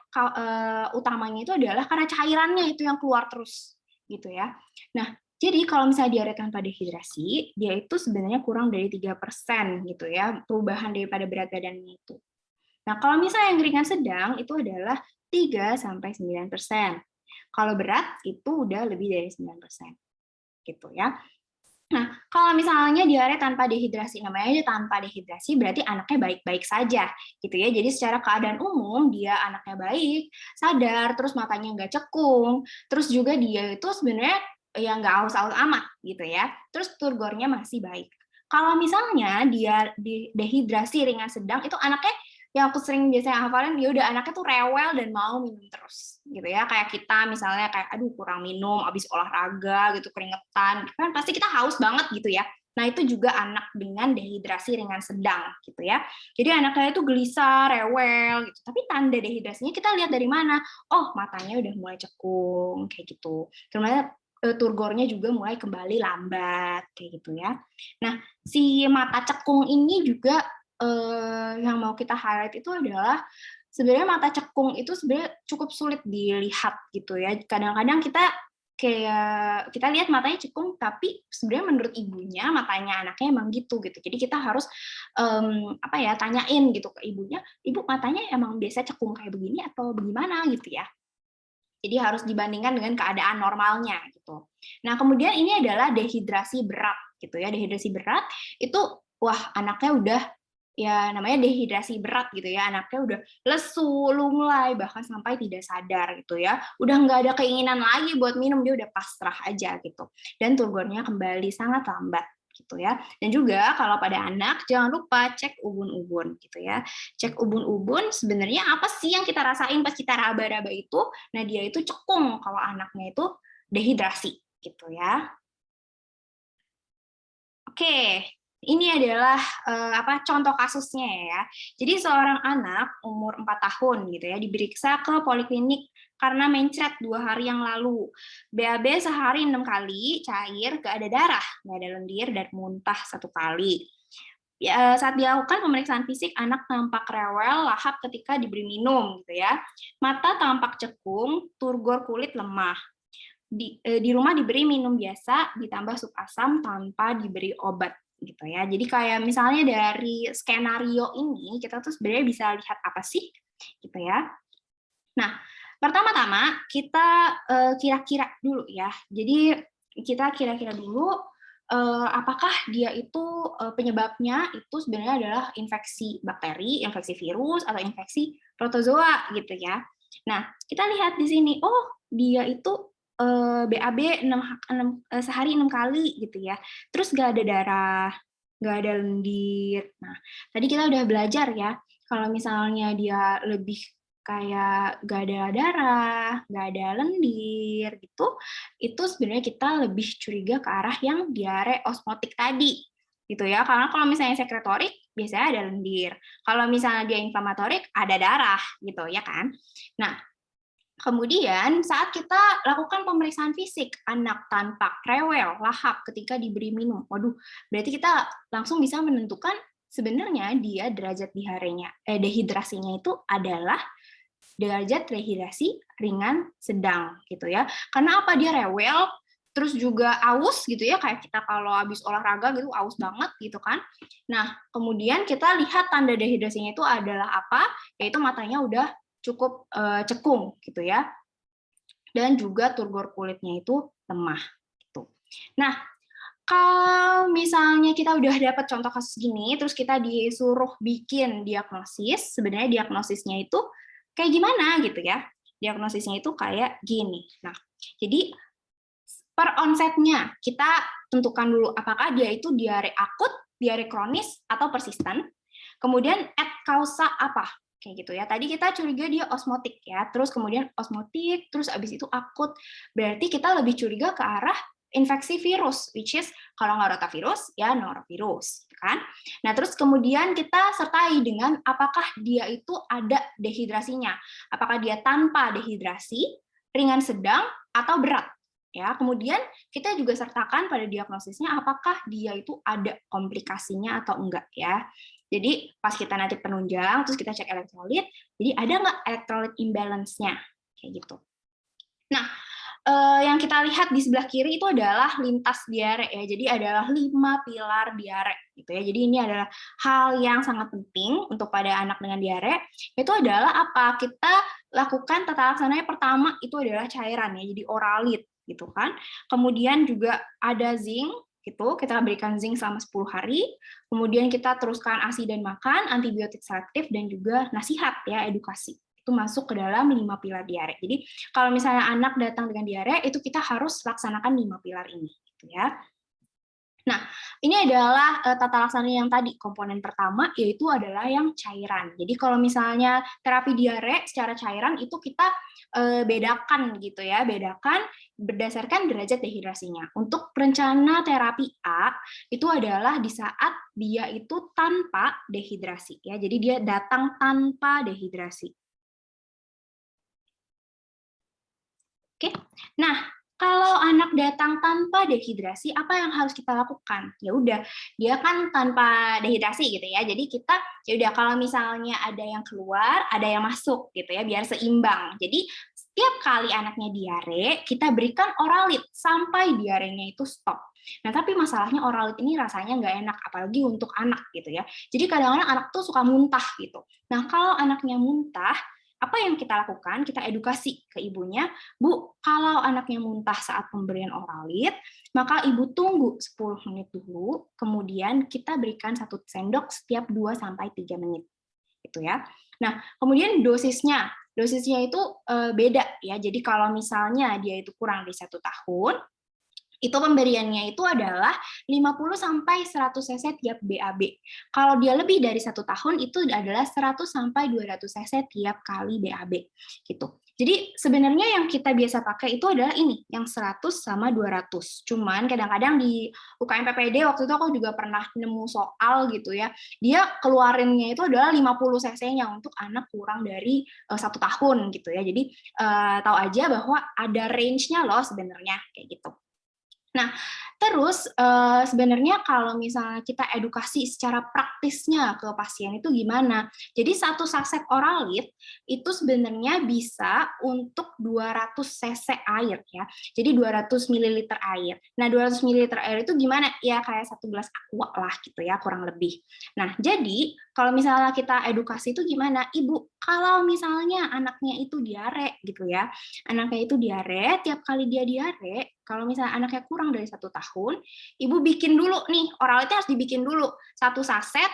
utamanya itu adalah karena cairannya itu yang keluar terus gitu ya. Nah, jadi kalau misalnya diare tanpa dehidrasi, dia itu sebenarnya kurang dari 3% gitu ya, perubahan daripada berat badannya itu. Nah, kalau misalnya yang ringan sedang itu adalah 3-9%. Kalau berat itu udah lebih dari 9%. Gitu ya. Nah, kalau misalnya diare tanpa dehidrasi, namanya aja tanpa dehidrasi berarti anaknya baik-baik saja, gitu ya. Jadi secara keadaan umum dia anaknya baik, sadar, terus matanya nggak cekung, terus juga dia itu sebenarnya ya nggak aus-aus amat, gitu ya. Terus turgornya masih baik. Kalau misalnya dia dehidrasi ringan sedang, itu anaknya yang aku sering biasanya hafalin, ya udah anaknya tuh rewel dan mau minum terus gitu ya, kayak kita misalnya kayak aduh kurang minum abis olahraga gitu keringetan kan pasti kita haus banget gitu ya. Nah itu juga anak dengan dehidrasi ringan sedang gitu ya, jadi anaknya itu gelisah rewel gitu, tapi tanda dehidrasinya kita lihat dari mana? Oh matanya udah mulai cekung kayak gitu, ternyata turgornya juga mulai kembali lambat kayak gitu ya. Nah si mata cekung ini juga yang mau kita highlight itu adalah sebenarnya mata cekung itu sebenarnya cukup sulit dilihat gitu ya. Kadang-kadang kita lihat matanya cekung, tapi sebenarnya menurut ibunya matanya anaknya emang gitu. Jadi kita harus tanyain gitu ke ibunya, ibu matanya emang biasa cekung kayak begini atau bagaimana gitu ya. Jadi harus dibandingkan dengan keadaan normalnya gitu. Nah kemudian ini adalah dehidrasi berat gitu ya. Dehidrasi berat itu wah anaknya udah ya namanya dehidrasi berat gitu ya, anaknya udah lesu, lunglai, bahkan sampai tidak sadar gitu ya, udah nggak ada keinginan lagi buat minum, dia udah pasrah aja gitu, dan turgornya kembali sangat lambat gitu ya. Dan juga kalau pada anak jangan lupa cek ubun-ubun gitu ya, cek ubun-ubun sebenarnya apa sih yang kita rasain pas kita raba-raba itu. Nah dia itu cekung kalau anaknya itu dehidrasi gitu ya. Oke, ini adalah contoh kasusnya ya. Jadi seorang anak umur 4 tahun gitu ya diperiksa ke poliklinik karena mencret 2 hari yang lalu. BAB sehari 6 kali, cair, gak ada darah, gak ada lendir, dan muntah 1 kali. Ya, saat dilakukan pemeriksaan fisik, anak tampak rewel, lahap ketika diberi minum gitu ya. Mata tampak cekung, turgor kulit lemah. Di rumah diberi minum biasa ditambah sup asam tanpa diberi obat gitu ya. Jadi kayak misalnya dari skenario ini kita tuh sebenarnya bisa lihat apa sih gitu ya. Nah, pertama-tama kita kira-kira dulu ya. Jadi kita kira-kira dulu apakah dia itu penyebabnya itu sebenarnya adalah infeksi bakteri, infeksi virus, atau infeksi protozoa gitu ya. Nah, kita lihat di sini, oh dia itu BAB sehari 6 kali gitu ya. Terus nggak ada darah, nggak ada lendir. Nah, tadi kita udah belajar ya, kalau misalnya dia lebih kayak nggak ada darah, nggak ada lendir gitu, itu sebenarnya kita lebih curiga ke arah yang diare osmotik tadi gitu ya. Karena kalau misalnya sekretorik biasanya ada lendir. Kalau misalnya dia inflamatorik ada darah gitu ya kan. Nah, kemudian saat kita lakukan pemeriksaan fisik, anak tampak rewel, lahap ketika diberi minum. Waduh, berarti kita langsung bisa menentukan sebenarnya dia derajat dehidrasinya itu adalah derajat dehidrasi ringan sedang gitu ya. Karena apa? Dia rewel, terus juga aus gitu ya, kayak kita kalau habis olahraga gitu aus banget gitu kan. Nah, kemudian kita lihat tanda dehidrasinya itu adalah apa? Yaitu matanya udah cukup cekung gitu ya, dan juga turgor kulitnya itu lemah gitu. Nah, kalau misalnya kita udah dapat contoh kasus gini, terus kita disuruh bikin diagnosis, sebenarnya diagnosisnya itu kayak gimana gitu ya? Diagnosisnya itu kayak gini. Nah, jadi per onsetnya kita tentukan dulu apakah dia itu diare akut, diare kronis, atau persisten. Kemudian at causa apa? Kayak gitu ya. Tadi kita curiga dia osmotik ya, terus kemudian osmotik, terus abis itu akut. Berarti kita lebih curiga ke arah infeksi virus, which is kalau nggak rotavirus, ya norovirus, gitu kan? Nah, terus kemudian kita sertai dengan apakah dia itu ada dehidrasinya, apakah dia tanpa dehidrasi, ringan sedang, atau berat. Ya, kemudian kita juga sertakan pada diagnosisnya apakah dia itu ada komplikasinya atau enggak ya. Jadi pas kita nanti penunjang, terus kita cek elektrolit, jadi ada nggak elektrolit imbalance-nya, kayak gitu. Nah, yang kita lihat di sebelah kiri itu adalah lintas diare ya. Jadi adalah 5 pilar diare gitu ya. Jadi ini adalah hal yang sangat penting untuk pada anak dengan diare. Itu adalah apa? Kita lakukan tata laksananya pertama itu adalah cairan ya. Jadi oralit gitu kan. Kemudian juga ada zinc gitu, kita berikan zinc selama 10 hari. Kemudian kita teruskan ASI dan makan, antibiotik selektif dan juga nasihat ya, edukasi. Itu masuk ke dalam 5 pilar diare. Jadi kalau misalnya anak datang dengan diare, itu kita harus laksanakan 5 pilar ini, gitu ya. Nah, ini adalah tata laksana yang tadi, komponen pertama yaitu adalah yang cairan. Jadi kalau misalnya terapi diare secara cairan itu kita bedakan gitu ya, bedakan berdasarkan derajat dehidrasinya. Untuk rencana terapi A itu adalah di saat dia itu tanpa dehidrasi ya. Jadi dia datang tanpa dehidrasi. Oke. Nah, kalau anak datang tanpa dehidrasi, apa yang harus kita lakukan? Ya udah, dia kan tanpa dehidrasi gitu ya. Jadi kita ya udah kalau misalnya ada yang keluar, ada yang masuk gitu ya, biar seimbang. Jadi setiap kali anaknya diare, kita berikan oralit sampai diarenya itu stop. Nah, tapi masalahnya oralit ini rasanya nggak enak, apalagi untuk anak gitu ya. Jadi kadang-kadang anak tuh suka muntah gitu. Nah, kalau anaknya muntah, apa yang kita lakukan? Kita edukasi ke ibunya, Bu, kalau anaknya muntah saat pemberian oralit, maka ibu tunggu 10 menit dulu, kemudian kita berikan 1 sendok setiap 2-3 menit. Gitu ya. Nah, kemudian dosisnya itu beda ya. Jadi kalau misalnya dia itu kurang dari 1 tahun, itu pemberiannya itu adalah 50-100 cc tiap BAB. Kalau dia lebih dari 1 tahun itu adalah 100-200 cc tiap kali BAB gitu. Jadi sebenarnya yang kita biasa pakai itu adalah ini, yang 100 sama 200. Cuman kadang-kadang di UKM PPD waktu itu aku juga pernah nemu soal gitu ya. Dia keluarinnya itu adalah 50 cc-nya untuk anak kurang dari 1 tahun gitu ya. Jadi tahu aja bahwa ada range-nya loh sebenarnya kayak gitu. Nah, terus sebenarnya kalau misalnya kita edukasi secara praktisnya ke pasien itu gimana? Jadi 1 saset oralit itu sebenarnya bisa untuk 200 cc air ya. Jadi 200 ml air. Nah, 200 ml air itu gimana? Ya kayak 1 gelas aqua lah gitu ya, kurang lebih. Nah, jadi kalau misalnya kita edukasi itu gimana? Ibu, kalau misalnya anaknya itu diare gitu ya. Anaknya itu diare, tiap kali dia diare, kalau misalnya anaknya kurang dari 1 tahun, ibu bikin dulu nih, oralitnya harus dibikin dulu. 1 saset,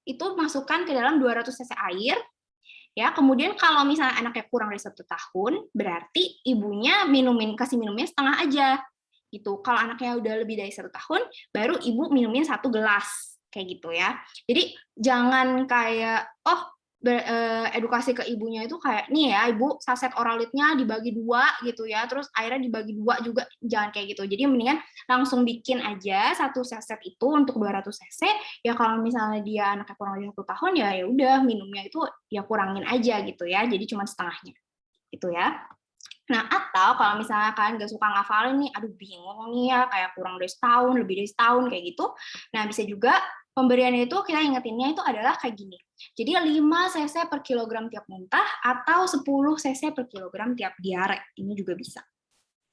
itu masukkan ke dalam 200 cc air, ya. Kemudian kalau misalnya anaknya kurang dari 1 tahun, berarti ibunya kasih minumnya setengah aja, gitu. Kalau anaknya udah lebih dari 1 tahun, baru ibu minumin 1 gelas, kayak gitu ya. Jadi jangan kayak, edukasi ke ibunya itu kayak, nih ya ibu saset oralitnya dibagi 2 gitu ya, terus airnya dibagi 2 juga, jangan kayak gitu. Jadi mendingan langsung bikin aja 1 saset itu untuk 200 cc, ya kalau misalnya dia anaknya kurang dari 1 tahun, ya udah minumnya itu ya kurangin aja gitu ya, jadi cuma setengahnya, gitu ya. Nah, atau kalau misalnya kalian nggak suka ngafalin nih, aduh bingung nih ya, kayak kurang dari setahun, lebih dari setahun, kayak gitu. Nah, bisa juga pemberiannya itu kita ingetinnya itu adalah kayak gini. Jadi 5 cc per kilogram tiap muntah atau 10 cc per kilogram tiap diare. Ini juga bisa.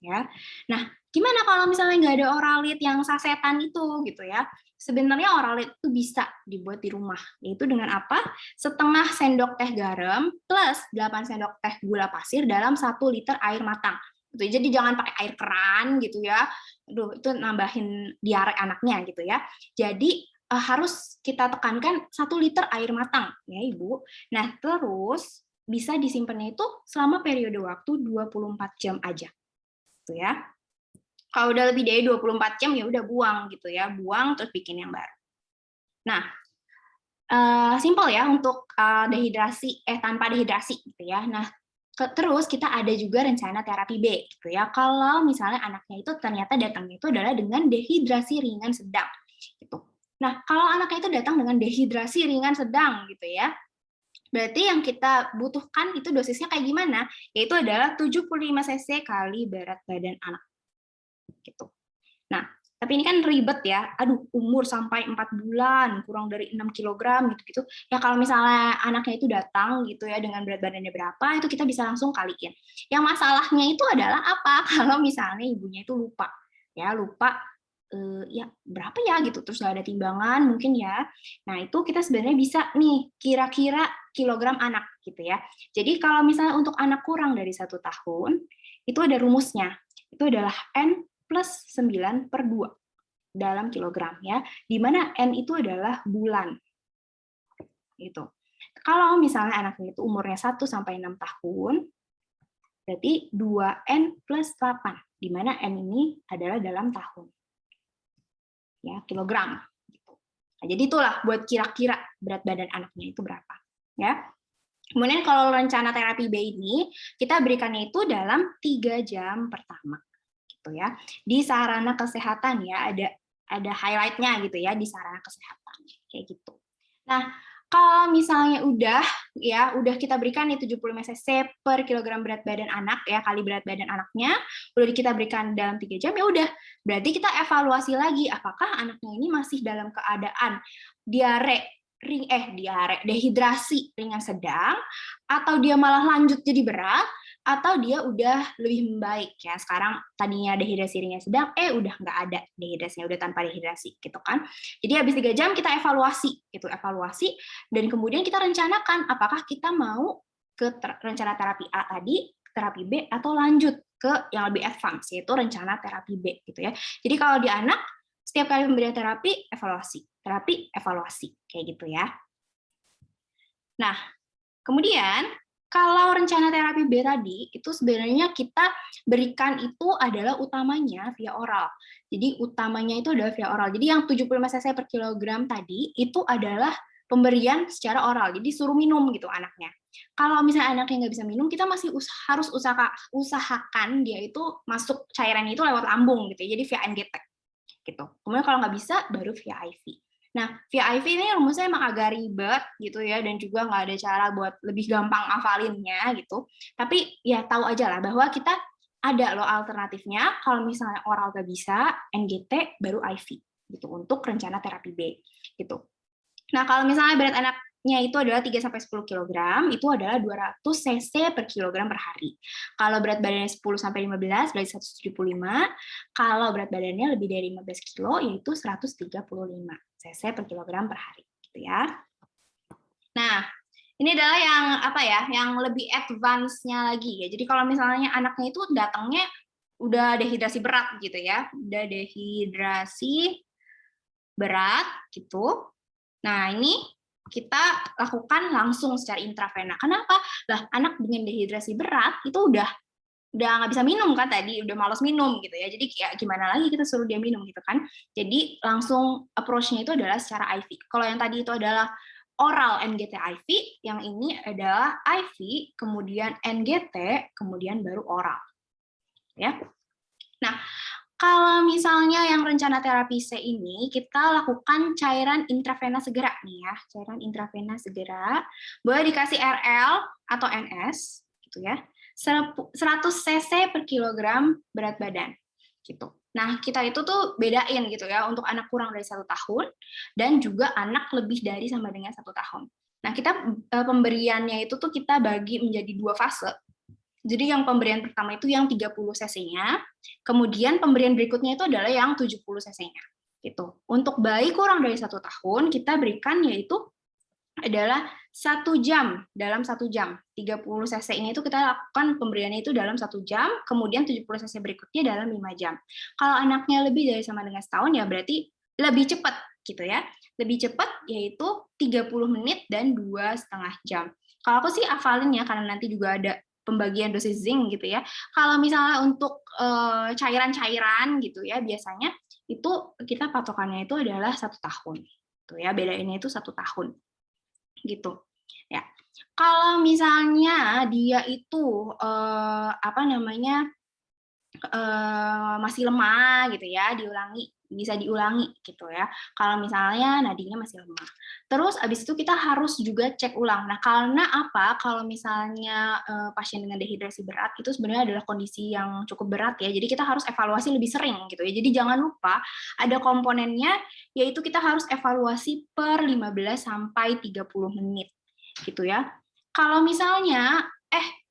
Ya. Nah, gimana kalau misalnya nggak ada oralit yang sasetan itu gitu ya? Sebenarnya oralit itu bisa dibuat di rumah, yaitu dengan apa? Setengah sendok teh garam plus 8 sendok teh gula pasir dalam 1 liter air matang. Gitu. Jadi jangan pakai air keran gitu ya. Aduh, itu nambahin diare anaknya gitu ya. Jadi harus kita tekankan 1 liter air matang ya Ibu. Nah, terus bisa disimpannya itu selama periode waktu 24 jam aja. Gitu ya. Kalau udah lebih dari 24 jam ya udah buang gitu ya, buang terus bikin yang baru. Nah, simpel ya untuk dehidrasi tanpa dehidrasi gitu ya. Nah, terus kita ada juga rencana terapi B gitu ya. Kalau misalnya anaknya itu ternyata datangnya itu adalah dengan dehidrasi ringan sedang gitu. Nah, kalau anaknya itu datang dengan dehidrasi ringan sedang gitu ya, berarti yang kita butuhkan itu dosisnya kayak gimana? Yaitu adalah 75 cc kali berat badan anak. Gitu. Nah, Tapi ini kan ribet ya, aduh umur sampai 4 bulan, kurang dari 6 kilogram gitu-gitu. Ya kalau misalnya anaknya itu datang gitu ya dengan berat badannya berapa, itu kita bisa langsung kaliin. Yang masalahnya itu adalah apa? Kalau misalnya ibunya itu lupa, ya lupa ya berapa ya gitu, terus nggak ada timbangan mungkin ya. Nah itu kita sebenarnya bisa nih kira-kira kilogram anak gitu ya. Jadi kalau misalnya untuk anak kurang dari 1 tahun, itu ada rumusnya. Itu adalah N plus 9 per 2 dalam kilogram ya, di mana N itu adalah bulan. Gitu. Kalau misalnya anaknya itu umurnya 1 sampai 6 tahun, berarti 2N plus 8, di mana N ini adalah dalam tahun. Ya, kilogram. Gitu. Nah, jadi itulah buat kira-kira berat badan anaknya itu berapa. Ya. Kemudian kalau rencana terapi B ini, kita berikannya itu dalam 3 jam pertama. Gitu ya. Di sarana kesehatan ya, ada highlight-nya gitu ya di sarana kesehatan. Kayak gitu. Nah, kalau misalnya udah kita berikan nih 75 cc per kilogram berat badan anak ya, kali berat badan anaknya, udah kita berikan dalam 3 jam, ya udah. Berarti kita evaluasi lagi, apakah anaknya ini masih dalam keadaan dehidrasi ringan sedang, atau dia malah lanjut jadi berat, atau dia udah lebih membaik ya. Sekarang tadinya dehidrasi ringan sedang, udah nggak ada dehidrasinya, udah tanpa dehidrasi gitu kan. Jadi habis 3 jam kita evaluasi, dan kemudian kita rencanakan apakah kita mau ke rencana terapi A tadi, terapi B, atau lanjut ke yang lebih advance, yaitu rencana terapi B gitu ya. Jadi kalau di anak, setiap kali pemberian terapi, evaluasi, kayak gitu ya. Nah, kemudian kalau rencana terapi B tadi, itu sebenarnya kita berikan itu adalah utamanya via oral. Jadi utamanya itu adalah via oral. Jadi yang 75 cc per kilogram tadi, itu adalah pemberian secara oral. Jadi suruh minum gitu anaknya. Kalau misalnya anaknya nggak bisa minum, kita masih harus usahakan dia itu masuk cairan itu lewat lambung gitu ya. Jadi via NGT. Gitu. Kemudian kalau nggak bisa, baru via IV. Nah, via IV ini rumusnya emang agak ribet gitu ya, dan juga nggak ada cara buat lebih gampang ngafalinnya gitu. Tapi ya tahu aja lah bahwa kita ada loh alternatifnya. Kalau misalnya oral nggak bisa, NGT baru IV gitu untuk rencana terapi B gitu. Nah, kalau misalnya berat anaknya itu adalah 3-10 kg, itu adalah 200 cc per kilogram per hari. Kalau berat badannya 10-15, berarti 175. Kalau berat badannya lebih dari 15 kilo, yaitu 135 cc per kilogram per hari. Gitu ya. Nah, ini adalah yang lebih advance-nya lagi ya. Jadi kalau misalnya anaknya itu datangnya udah dehidrasi berat gitu ya, udah dehidrasi berat gitu. Nah, ini kita lakukan langsung secara intravena. Kenapa? Lah, anak dengan dehidrasi berat itu udah nggak bisa minum kan tadi, udah malas minum gitu ya. Jadi kayak gimana lagi kita suruh dia minum gitu kan. Jadi langsung approach-nya itu adalah secara IV. Kalau yang tadi itu adalah oral NGT IV, yang ini adalah IV, kemudian NGT, kemudian baru oral. Ya. Nah, kalau misalnya yang rencana terapi C ini, kita lakukan cairan intravena segera nih ya, cairan intravena segera. Boleh dikasih RL atau NS, gitu ya. 100 cc per kilogram berat badan, gitu. Nah, kita itu tuh bedain gitu ya, untuk anak kurang dari 1 tahun, dan juga anak lebih dari sama dengan 1 tahun. Nah, kita pemberiannya itu tuh kita bagi menjadi 2 fase. Jadi yang pemberian pertama itu yang 30 cc-nya, kemudian pemberian berikutnya itu adalah yang 70 cc-nya. Gitu. Untuk bayi kurang dari 1 tahun, kita berikan yaitu adalah 1 jam, dalam 1 jam. 30 cc ini itu kita lakukan pemberiannya itu dalam 1 jam, kemudian 70 cc berikutnya dalam 5 jam. Kalau anaknya lebih dari sama dengan setahun, ya berarti lebih cepat gitu ya. Lebih cepat yaitu 30 menit dan 2,5 jam. Kalau aku sih hafalin ya, karena nanti juga ada pembagian dosis zinc gitu ya. Kalau misalnya untuk cairan-cairan gitu ya, biasanya itu kita patokannya itu adalah 1 tahun. Tuh ya, bedainnya itu 1 tahun. Gitu. Ya. Kalau misalnya dia itu masih lemah gitu ya, bisa diulangi gitu ya. Kalau misalnya nadinya masih lemah. Terus abis itu kita harus juga cek ulang. Nah, karena apa? Kalau misalnya pasien dengan dehidrasi berat itu sebenarnya adalah kondisi yang cukup berat ya. Jadi kita harus evaluasi lebih sering gitu ya. Jadi jangan lupa ada komponennya, yaitu kita harus evaluasi per 15 sampai 30 menit gitu ya. Kalau misalnya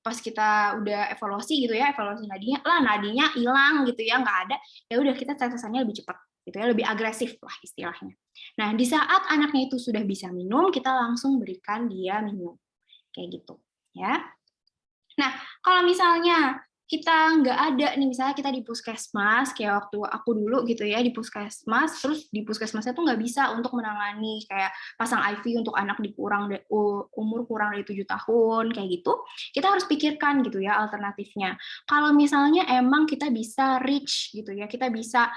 pas kita udah evaluasi gitu ya, evaluasi nadinya hilang gitu ya, nggak ada, ya udah kita tetesannya lebih cepat gitu ya, lebih agresif lah istilahnya. Nah, di saat anaknya itu sudah bisa minum, kita langsung berikan dia minum kayak gitu ya. Nah, kalau misalnya kita nggak ada nih, misalnya kita di puskesmas, kayak waktu aku dulu gitu ya, di puskesmas, terus di puskesmasnya tuh nggak bisa untuk menangani kayak pasang IV untuk anak umur kurang dari 7 tahun, kayak gitu, kita harus pikirkan gitu ya alternatifnya. Kalau misalnya emang kita bisa reach gitu ya, kita bisa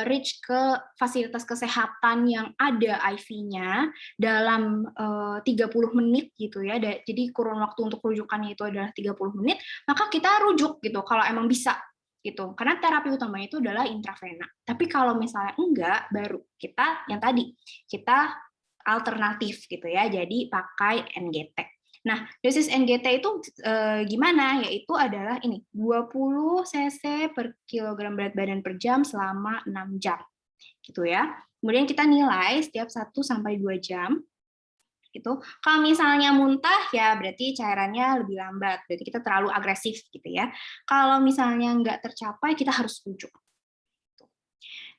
reach ke fasilitas kesehatan yang ada IV-nya dalam 30 menit gitu ya, jadi kurun waktu untuk rujukannya itu adalah 30 menit, maka kita rujuk gitu kalau emang bisa gitu, karena terapi utamanya itu adalah intravena. Tapi kalau misalnya enggak, baru kita yang tadi kita alternatif gitu ya, jadi pakai NGT. Nah, dosis NGT itu gimana? Yaitu adalah ini 20 cc per kilogram berat badan per jam selama 6 jam gitu ya. Kemudian kita nilai setiap 1 sampai 2 jam gitu. Kalau misalnya muntah ya berarti cairannya lebih lambat, berarti kita terlalu agresif gitu ya. Kalau misalnya nggak tercapai kita harus rujuk.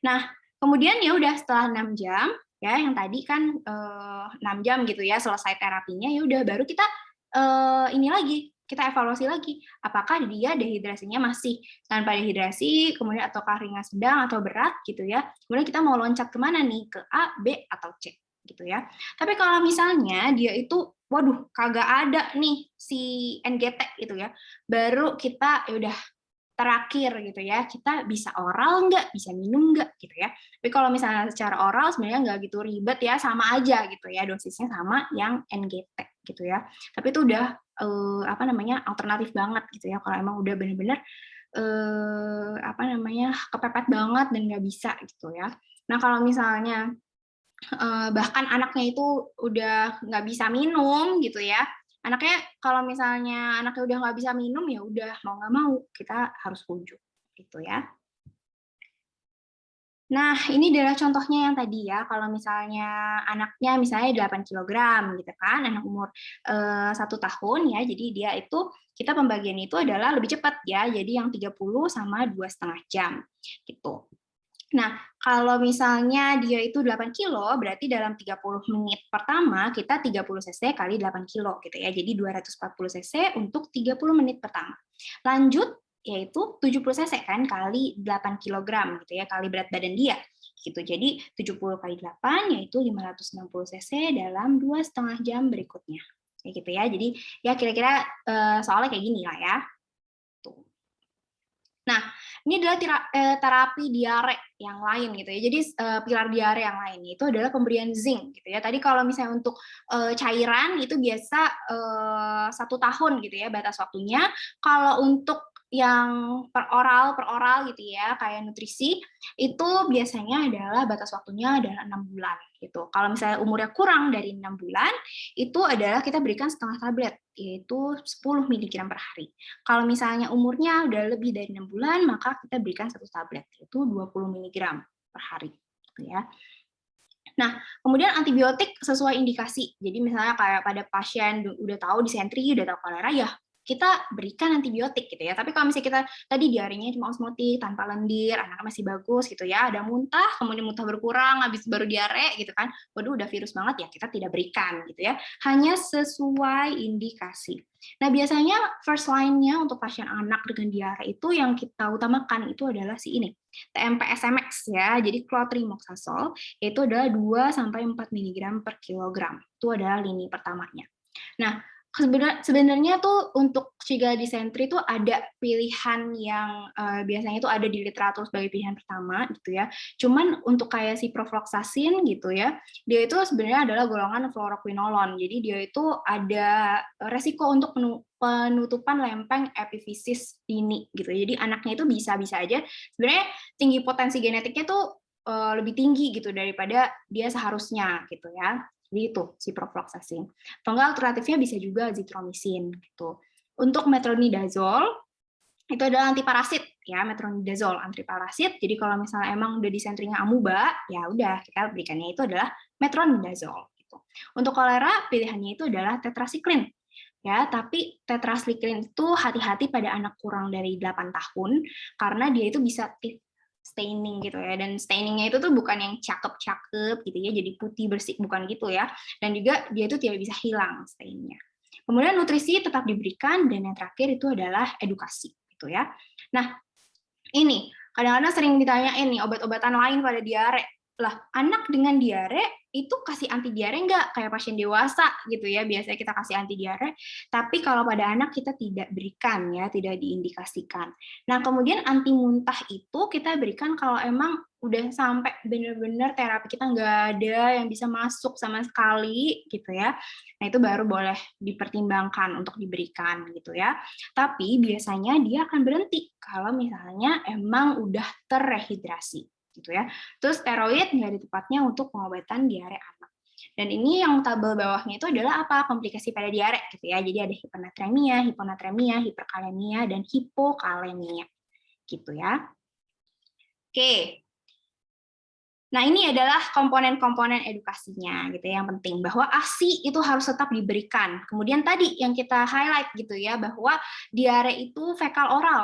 Nah, kemudian ya udah setelah 6 jam ya, yang tadi kan 6 jam gitu ya selesai terapinya, ya udah baru kita ini lagi, kita evaluasi lagi apakah dia dehidrasinya masih tanpa dehidrasi, kemudian ataukah ringan sedang atau berat gitu ya. Kemudian kita mau loncat kemana nih, ke A, B atau C gitu ya. Tapi kalau misalnya dia itu waduh kagak ada nih si NGT gitu ya, baru kita ya udah terakhir gitu ya, kita bisa oral nggak, bisa minum nggak gitu ya. Tapi kalau misalnya secara oral sebenarnya nggak gitu ribet ya, sama aja gitu ya, dosisnya sama yang NGT gitu ya. Tapi itu udah apa namanya alternatif banget gitu ya, kalau emang udah bener-bener apa namanya kepepet banget dan nggak bisa gitu ya. Nah kalau misalnya bahkan anaknya itu udah nggak bisa minum gitu ya, anaknya kalau misalnya anaknya udah nggak bisa minum ya udah mau nggak mau kita harus rujuk gitu ya. Nah, ini adalah contohnya yang tadi ya, kalau misalnya anaknya misalnya 8 kilogram gitu kan, anak umur 1 tahun ya, jadi dia itu kita pembagian itu adalah lebih cepat ya, jadi yang 30 sama 2,5 jam gitu. Nah, kalau misalnya dia itu 8 kilo, berarti dalam 30 menit pertama kita 30 cc kali 8 kilo gitu ya. Jadi 240 cc untuk 30 menit pertama. Lanjut yaitu 70 cc kan kali 8 kilogram gitu ya, kali berat badan dia. Gitu. Jadi 70 kali 8 yaitu 560 cc dalam 2,5 jam berikutnya. Kayak gitu ya. Jadi ya kira-kira soalnya kayak gini lah ya. Tuh. Nah, ini adalah terapi diare yang lain gitu ya. Jadi pilar diare yang lain itu adalah pemberian zinc gitu ya. Tadi kalau misalnya untuk cairan itu biasa 1 tahun gitu ya batas waktunya. Kalau untuk yang per oral gitu ya, kayak nutrisi itu biasanya adalah batas waktunya adalah 6 bulan gitu. Kalau misalnya umurnya kurang dari 6 bulan itu adalah kita berikan setengah tablet yaitu 10 mg per hari. Kalau misalnya umurnya udah lebih dari 6 bulan, maka kita berikan 1 tablet, yaitu 20 mg per hari. Ya. Nah, kemudian antibiotik sesuai indikasi. Jadi misalnya kayak pada pasien udah tahu disentri, udah tahu kolera, ya kita berikan antibiotik gitu ya. Tapi kalau misalnya kita tadi diarenya cuma osmotik, tanpa lendir, anaknya masih bagus gitu ya, ada muntah, kemudian muntah berkurang, habis baru diare gitu kan, waduh udah virus banget ya, kita tidak berikan gitu ya. Hanya sesuai indikasi. Nah, biasanya first line-nya untuk pasien anak dengan diare itu yang kita utamakan itu adalah si ini, TMP-SMX ya, jadi clotrimazole, yaitu adalah 2 sampai 4 mg per kilogram. Itu adalah lini pertamanya. Nah, Sebenarnya tuh untuk cegah disentri tuh ada pilihan yang biasanya tuh ada di literatur sebagai pilihan pertama gitu ya. Cuman untuk kayak ciprofloxacin gitu ya, dia itu sebenarnya adalah golongan fluoroquinolone. Jadi dia itu ada resiko untuk penutupan lempeng epifisis dini gitu. Jadi anaknya itu bisa-bisa aja sebenarnya tinggi potensi genetiknya tuh lebih tinggi gitu daripada dia seharusnya gitu ya. Jadi itu ciprofloxacin. Atau enggak alternatifnya bisa juga azitromisin gitu. Untuk metronidazol itu adalah antiparasit ya, metronidazol antiparasit. Jadi kalau misalnya emang udah disentrinya amuba, ya udah kita berikannya itu adalah metronidazol gitu. Untuk kolera pilihannya itu adalah tetrasiklin. Ya, tapi tetrasiklin itu hati-hati pada anak kurang dari 8 tahun karena dia itu bisa staining gitu ya, dan stainingnya itu tuh bukan yang cakep-cakep gitu ya, jadi putih bersih, bukan gitu ya, dan juga dia itu tidak bisa hilang stainnya. Kemudian nutrisi tetap diberikan, dan yang terakhir itu adalah edukasi gitu ya. Nah, ini kadang-kadang sering ditanyain nih obat-obatan lain pada diare. Lah, anak dengan diare itu kasih anti diare nggak? Kayak pasien dewasa gitu ya, biasanya kita kasih anti diare, tapi kalau pada anak kita tidak berikan ya, tidak diindikasikan. Nah, kemudian anti muntah itu kita berikan kalau emang udah sampai benar-benar terapi kita nggak ada yang bisa masuk sama sekali gitu ya. Nah, itu baru boleh dipertimbangkan untuk diberikan gitu ya. Tapi biasanya dia akan berhenti kalau misalnya emang udah terrehidrasi gitu ya. Terus steroid nggak ada tepatnya untuk pengobatan diare anak. Dan ini yang tabel bawahnya itu adalah apa? Komplikasi pada diare gitu ya. Jadi ada hiponatremia, hiperkalemia, dan hipokalemia gitu ya. Oke. Nah, ini adalah komponen-komponen edukasinya gitu ya, yang penting bahwa ASI itu harus tetap diberikan. Kemudian tadi yang kita highlight gitu ya, bahwa diare itu fekal oral.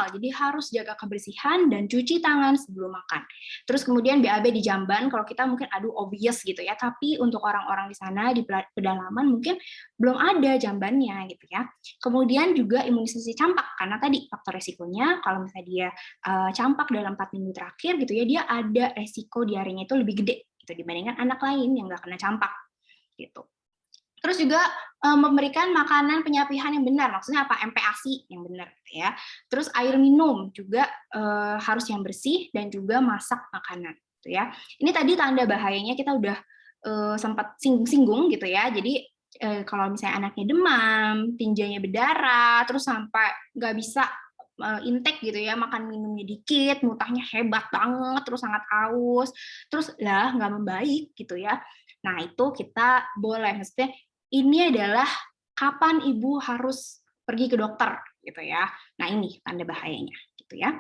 Jadi harus jaga kebersihan dan cuci tangan sebelum makan. Terus kemudian BAB di jamban, kalau kita mungkin aduh obvious gitu ya, tapi untuk orang-orang di sana di pedalaman mungkin belum ada jambannya gitu ya. Kemudian juga imunisasi campak, karena tadi faktor resikonya kalau misalnya dia campak dalam 4 minggu terakhir gitu ya, dia ada resiko diarenya itu lebih gede gitu dibandingkan anak lain yang nggak kena campak gitu. Terus juga memberikan makanan penyapihan yang benar, maksudnya apa? MPASI yang benar gitu ya. Terus air minum juga harus yang bersih dan juga masak makanan gitu ya. Ini tadi tanda bahayanya kita udah sempat singgung gitu ya. Jadi kalau misalnya anaknya demam, tinjanya berdarah, terus sampai nggak bisa intake gitu ya, makan minumnya dikit, muntahnya hebat banget, terus sangat haus, terus lah nggak membaik gitu ya. Nah itu kita boleh, maksudnya ini adalah kapan ibu harus pergi ke dokter gitu ya. Nah ini tanda bahayanya gitu ya.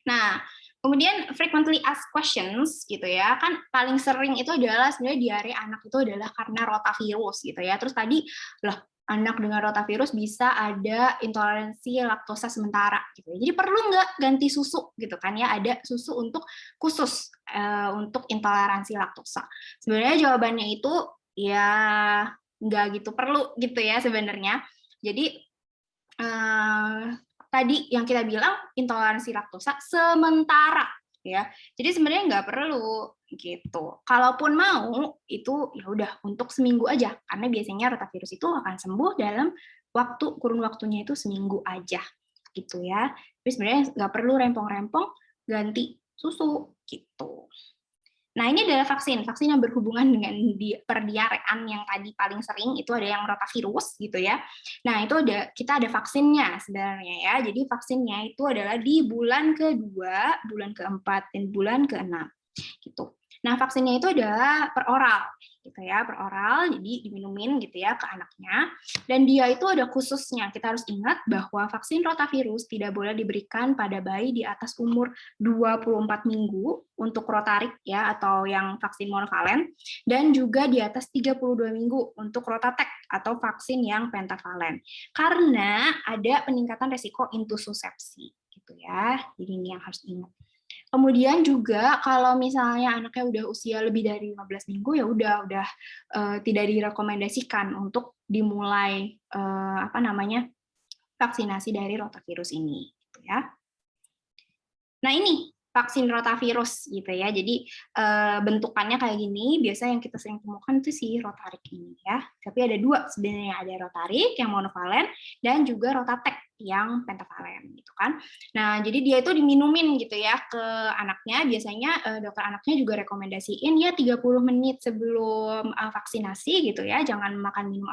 Nah kemudian frequently asked questions gitu ya, kan paling sering itu adalah sebenarnya diare anak itu adalah karena rotavirus gitu ya. Terus tadi lah anak dengan rotavirus bisa ada intoleransi laktosa sementara gitu ya. Jadi perlu nggak ganti susu gitu kan ya, ada susu untuk khusus untuk intoleransi laktosa. Sebenarnya jawabannya itu ya nggak gitu perlu gitu ya sebenarnya. Jadi tadi yang kita bilang intoleransi laktosa sementara ya. Jadi sebenarnya nggak perlu gitu. Kalaupun mau itu ya udah untuk seminggu aja karena biasanya rotavirus itu akan sembuh dalam kurun waktunya itu seminggu aja gitu ya. Tapi sebenarnya nggak perlu rempong-rempong ganti susu gitu. Nah, ini adalah vaksin yang berhubungan dengan perdiarean yang tadi paling sering, itu ada yang rotavirus gitu ya. Nah, itu kita ada vaksinnya sebenarnya ya. Jadi vaksinnya itu adalah di bulan kedua, bulan keempat, dan bulan keenam gitu. Nah, vaksinnya itu adalah per oral gitu ya, per oral, jadi diminumin gitu ya ke anaknya. Dan dia itu ada khususnya. Kita harus ingat bahwa vaksin rotavirus tidak boleh diberikan pada bayi di atas umur 24 minggu untuk rotarik ya atau yang vaksin monovalen, dan juga di atas 32 minggu untuk rotatek atau vaksin yang pentavalen. Karena ada peningkatan resiko intussusepsi gitu ya. Jadi ini yang harus diingat. Kemudian juga kalau misalnya anaknya udah usia lebih dari 15 minggu ya udah tidak direkomendasikan untuk dimulai vaksinasi dari rotavirus ini gitu ya. Nah, ini vaksin rotavirus gitu ya. Jadi bentukannya kayak gini, biasa yang kita sering temukan itu si Rotarik ini ya. Tapi ada dua sebenarnya, ada Rotarik yang monovalen dan juga Rotatek yang pentavalen gitu kan. Nah, jadi dia itu diminumin gitu ya ke anaknya. Biasanya dokter anaknya juga rekomendasiin ya 30 menit sebelum vaksinasi gitu ya. Jangan makan minum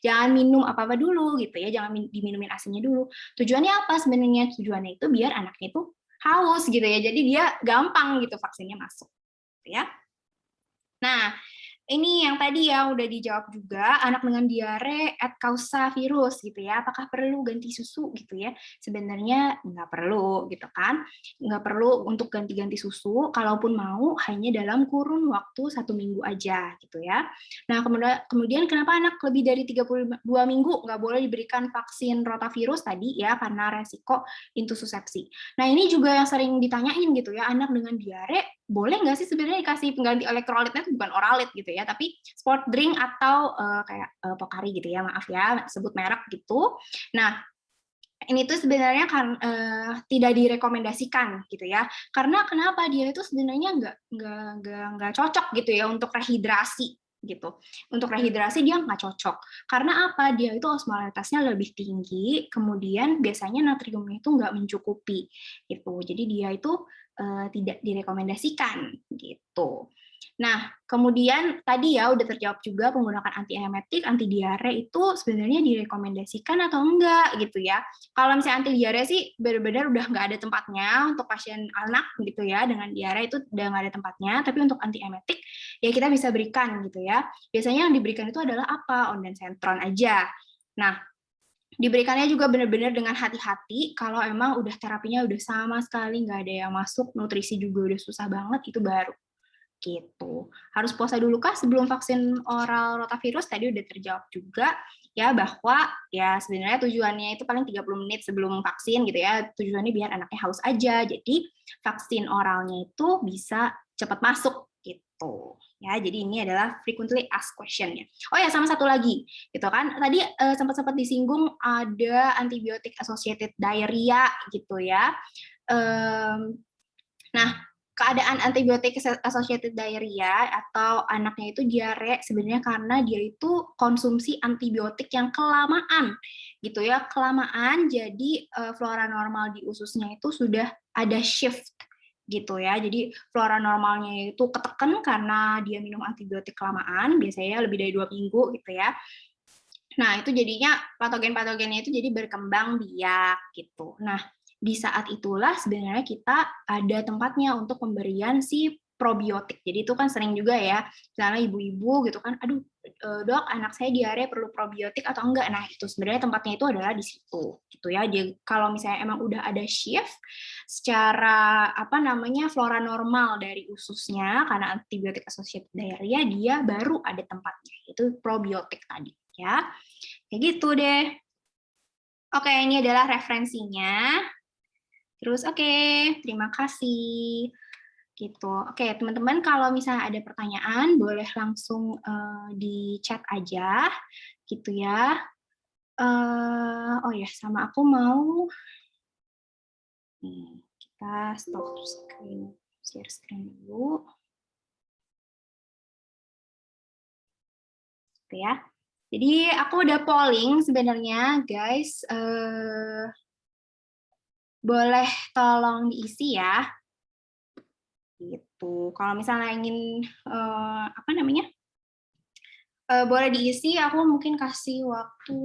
jangan minum apa-apa dulu gitu ya. Jangan diminumin asinya dulu. Tujuannya apa sebenarnya? Tujuannya itu biar anaknya itu haus gitu ya. Jadi dia gampang gitu vaksinnya masuk gitu ya. Nah, ini yang tadi ya udah dijawab juga, anak dengan diare et causa virus gitu ya, apakah perlu ganti susu gitu ya? Sebenarnya nggak perlu gitu kan, nggak perlu untuk ganti-ganti susu, kalaupun mau hanya dalam kurun waktu 1 minggu aja gitu ya. Nah kemudian kenapa anak lebih dari 32 minggu nggak boleh diberikan vaksin rotavirus tadi ya, karena resiko intussusepsi. Nah ini juga yang sering ditanyain gitu ya, anak dengan diare boleh nggak sih sebenarnya dikasih pengganti elektrolitnya, itu bukan oralit gitu ya, tapi sport drink atau kayak Pocari gitu ya, maaf ya sebut merek gitu. Nah ini tuh sebenarnya kan tidak direkomendasikan gitu ya, karena kenapa, dia itu sebenarnya nggak cocok gitu ya untuk rehidrasi gitu. Untuk rehidrasi dia nggak cocok. Karena apa? Dia itu osmolaritasnya lebih tinggi, kemudian biasanya natriumnya itu nggak mencukupi gitu. Jadi dia itu tidak direkomendasikan gitu. Nah, kemudian tadi ya udah terjawab juga penggunaan antiemetik, anti diare itu sebenarnya direkomendasikan atau enggak gitu ya. Kalau misalnya anti diare sih benar-benar udah nggak ada tempatnya untuk pasien anak gitu ya, dengan diare itu udah nggak ada tempatnya, tapi untuk antiemetik ya kita bisa berikan gitu ya. Biasanya yang diberikan itu adalah apa? Ondansetron aja. Nah, diberikannya juga benar-benar dengan hati-hati. Kalau emang udah terapinya udah sama sekali nggak ada yang masuk, nutrisi juga udah susah banget, itu baru gitu. Harus puasa dulu kah sebelum vaksin oral rotavirus? Tadi udah terjawab juga ya, bahwa ya sebenarnya tujuannya itu paling 30 menit sebelum vaksin gitu ya. Tujuannya biar anaknya haus aja. Jadi vaksin oralnya itu bisa cepat masuk gitu. Ya, jadi ini adalah frequently asked question-nya. Oh ya, sama satu lagi gitu kan. Tadi sempat disinggung ada antibiotic associated diarrhea gitu ya. Nah, keadaan antibiotik associated diarrhea atau anaknya itu diare sebenarnya karena dia itu konsumsi antibiotik yang kelamaan gitu ya, kelamaan, jadi flora normal di ususnya itu sudah ada shift gitu ya. Jadi flora normalnya itu ketekan karena dia minum antibiotik kelamaan, biasanya lebih dari 2 minggu gitu ya. Nah, itu jadinya patogen-patogennya itu jadi berkembang biak gitu. Nah, di saat itulah sebenarnya kita ada tempatnya untuk pemberian si probiotik. Jadi itu kan sering juga ya, misalnya ibu-ibu gitu kan, aduh dok, anak saya diare perlu probiotik atau enggak. Nah, itu sebenarnya tempatnya itu adalah di situ gitu ya. Jadi kalau misalnya emang udah ada shift secara apa namanya flora normal dari ususnya karena antibiotik associated diarrhea, dia baru ada tempatnya, itu probiotik tadi ya. Kayak gitu deh. Oke, ini adalah referensinya. Terus oke, terima kasih. Gitu. Oke, teman-teman kalau misalnya ada pertanyaan boleh langsung di chat aja gitu ya. Oh ya, sama aku mau kita stop screen, share screen dulu. Gitu ya. Jadi aku udah polling sebenarnya, guys. Boleh tolong diisi ya. Gitu. Kalau misalnya ingin apa namanya? Boleh diisi, aku mungkin kasih waktu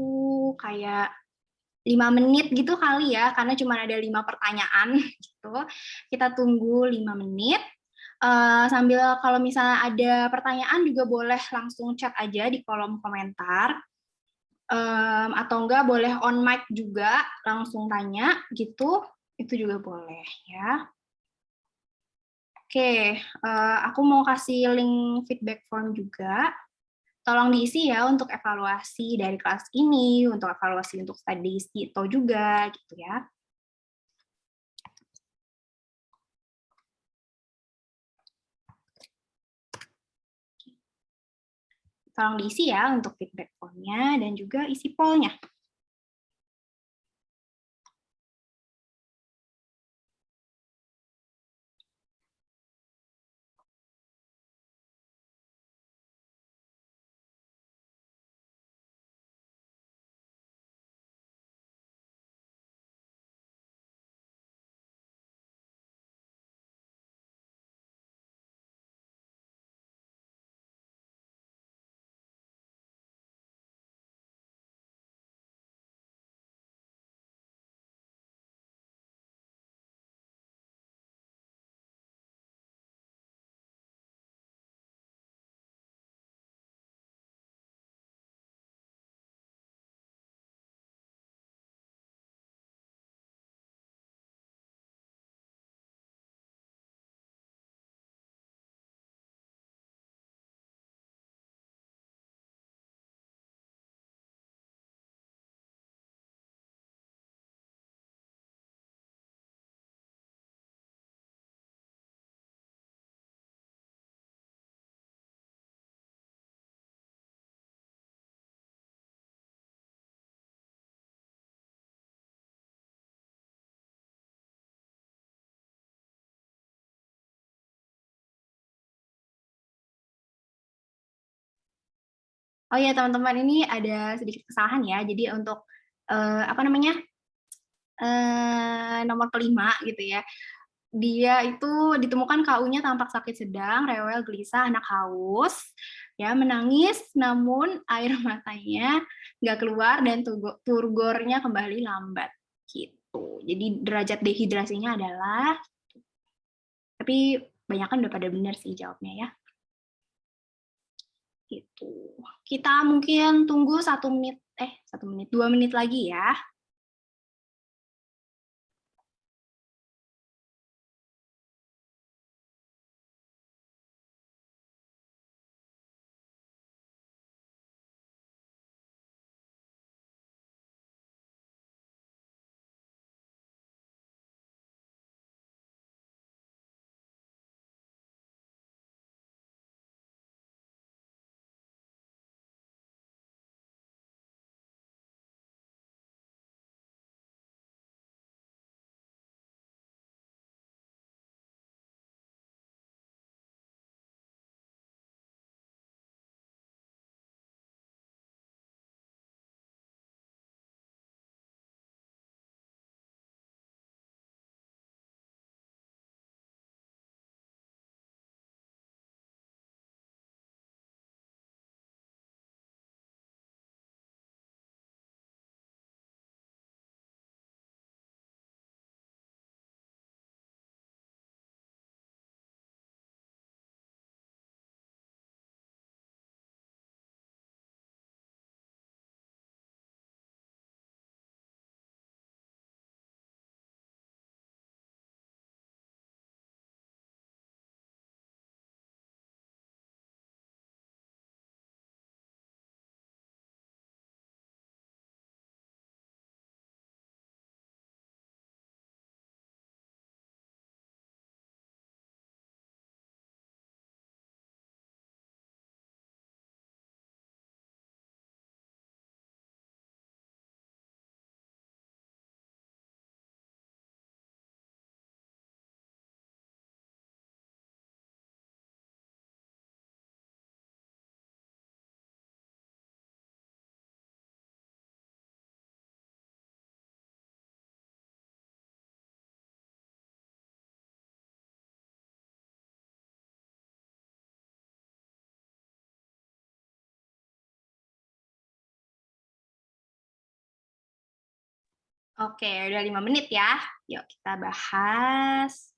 kayak 5 menit gitu kali ya, karena cuma ada 5 pertanyaan gitu. Kita tunggu 5 menit. Sambil kalau misalnya ada pertanyaan juga boleh langsung chat aja di kolom komentar. Atau enggak boleh on mic juga, langsung tanya gitu, itu juga boleh ya. Oke, aku mau kasih link feedback form juga. Tolong diisi ya untuk evaluasi dari kelas ini, untuk evaluasi untuk study Stito juga gitu ya. Tolong diisi ya untuk feedback form-nya dan juga isi poll-nya. Oh ya teman-teman, ini ada sedikit kesalahan ya. Jadi untuk apa namanya, nomor kelima gitu ya. Dia itu ditemukan KU-nya tampak sakit sedang, rewel, gelisah, anak haus, ya menangis, namun air matanya nggak keluar dan turgornya kembali lambat gitu. Jadi derajat dehidrasinya adalah, tapi banyak kan udah pada benar sih jawabnya ya. Gitu. Kita mungkin tunggu 2 menit lagi ya. Oke, udah 5 menit ya. Yuk kita bahas.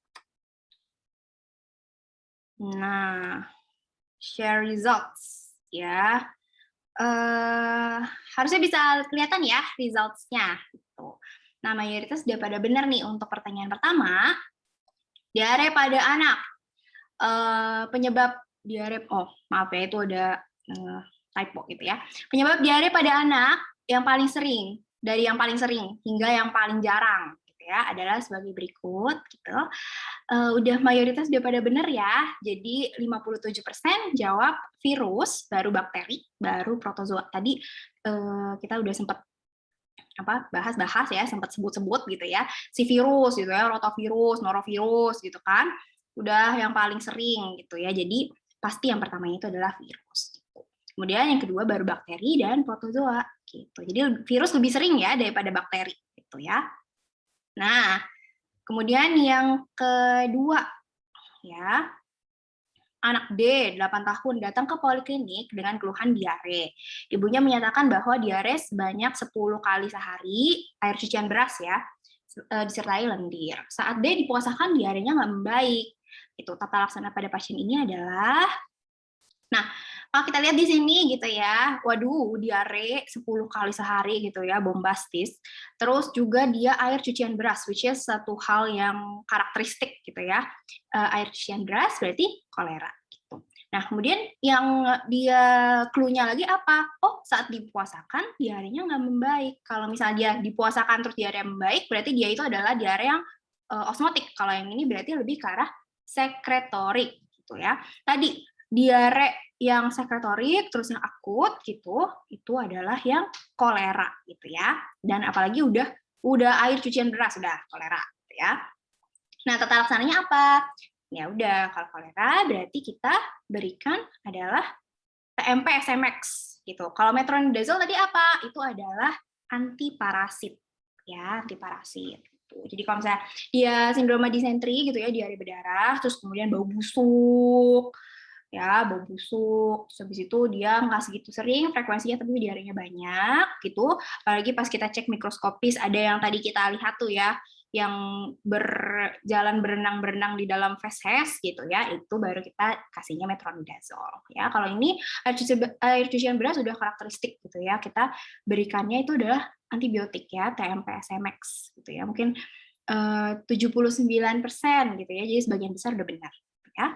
Nah, share results ya. Harusnya bisa kelihatan ya results-nya. Gitu. Nah, mayoritas udah pada benar nih untuk pertanyaan pertama. Diare pada anak. Penyebab diare, maaf ya, itu ada typo gitu ya. Penyebab diare pada anak yang paling sering, dari yang paling sering hingga yang paling jarang gitu ya, adalah sebagai berikut gitu. Udah mayoritas udah pada benar ya. Jadi 57% jawab virus, baru bakteri, baru protozoa. Tadi kita udah sempat bahas ya, sempat sebut-sebut gitu ya, si virus gitu ya, rotavirus, norovirus gitu kan, udah yang paling sering gitu ya. Jadi pasti yang pertamanya itu adalah virus gitu. Kemudian yang kedua baru bakteri dan protozoa gitu. Jadi virus lebih sering ya daripada bakteri gitu ya. Nah, kemudian yang kedua ya, anak D, 8 tahun, datang ke poliklinik dengan keluhan diare. Ibunya menyatakan bahwa diare sebanyak 10 kali sehari, air cucian beras ya, disertai lendir. Saat D dipuasakan, diarenya nggak membaik. Itu tata laksana pada pasien ini adalah, nah, kalau kita lihat di sini gitu ya, waduh, diare 10 kali sehari gitu ya, bombastis. Terus juga dia air cucian beras, which is satu hal yang karakteristik gitu ya. Air cucian beras berarti kolera gitu. Nah, kemudian yang dia clue-nya lagi apa? Oh, saat dipuasakan diarenya nggak membaik. Kalau misalnya dia dipuasakan terus diare membaik, berarti dia itu adalah diare yang osmotik. Kalau yang ini berarti lebih ke arah sekretorik gitu ya. Tadi diare yang sekretorik terus yang akut gitu, itu adalah yang kolera gitu ya. Dan apalagi udah air cucian beras, udah kolera gitu ya. Nah, tata laksananya apa? Ya udah, kalau kolera berarti kita berikan adalah TMP SMX gitu. Kalau metronidazole tadi apa? Itu adalah antiparasit, ya, antiparasit. Gitu. Jadi kalau misalnya dia sindroma disentri gitu ya, diare berdarah, terus kemudian bau busuk, ya bau busuk, terus habis itu dia nggak segitu sering frekuensinya tapi diarenya banyak gitu, apalagi pas kita cek mikroskopis ada yang tadi kita lihat tuh ya, yang berjalan berenang-berenang di dalam feses gitu ya, itu baru kita kasihnya metronidazole ya. Kalau ini air cucian beras sudah karakteristik gitu ya, kita berikannya itu adalah antibiotik ya, TMP SMX gitu ya, mungkin 79% gitu ya, jadi sebagian besar udah benar ya.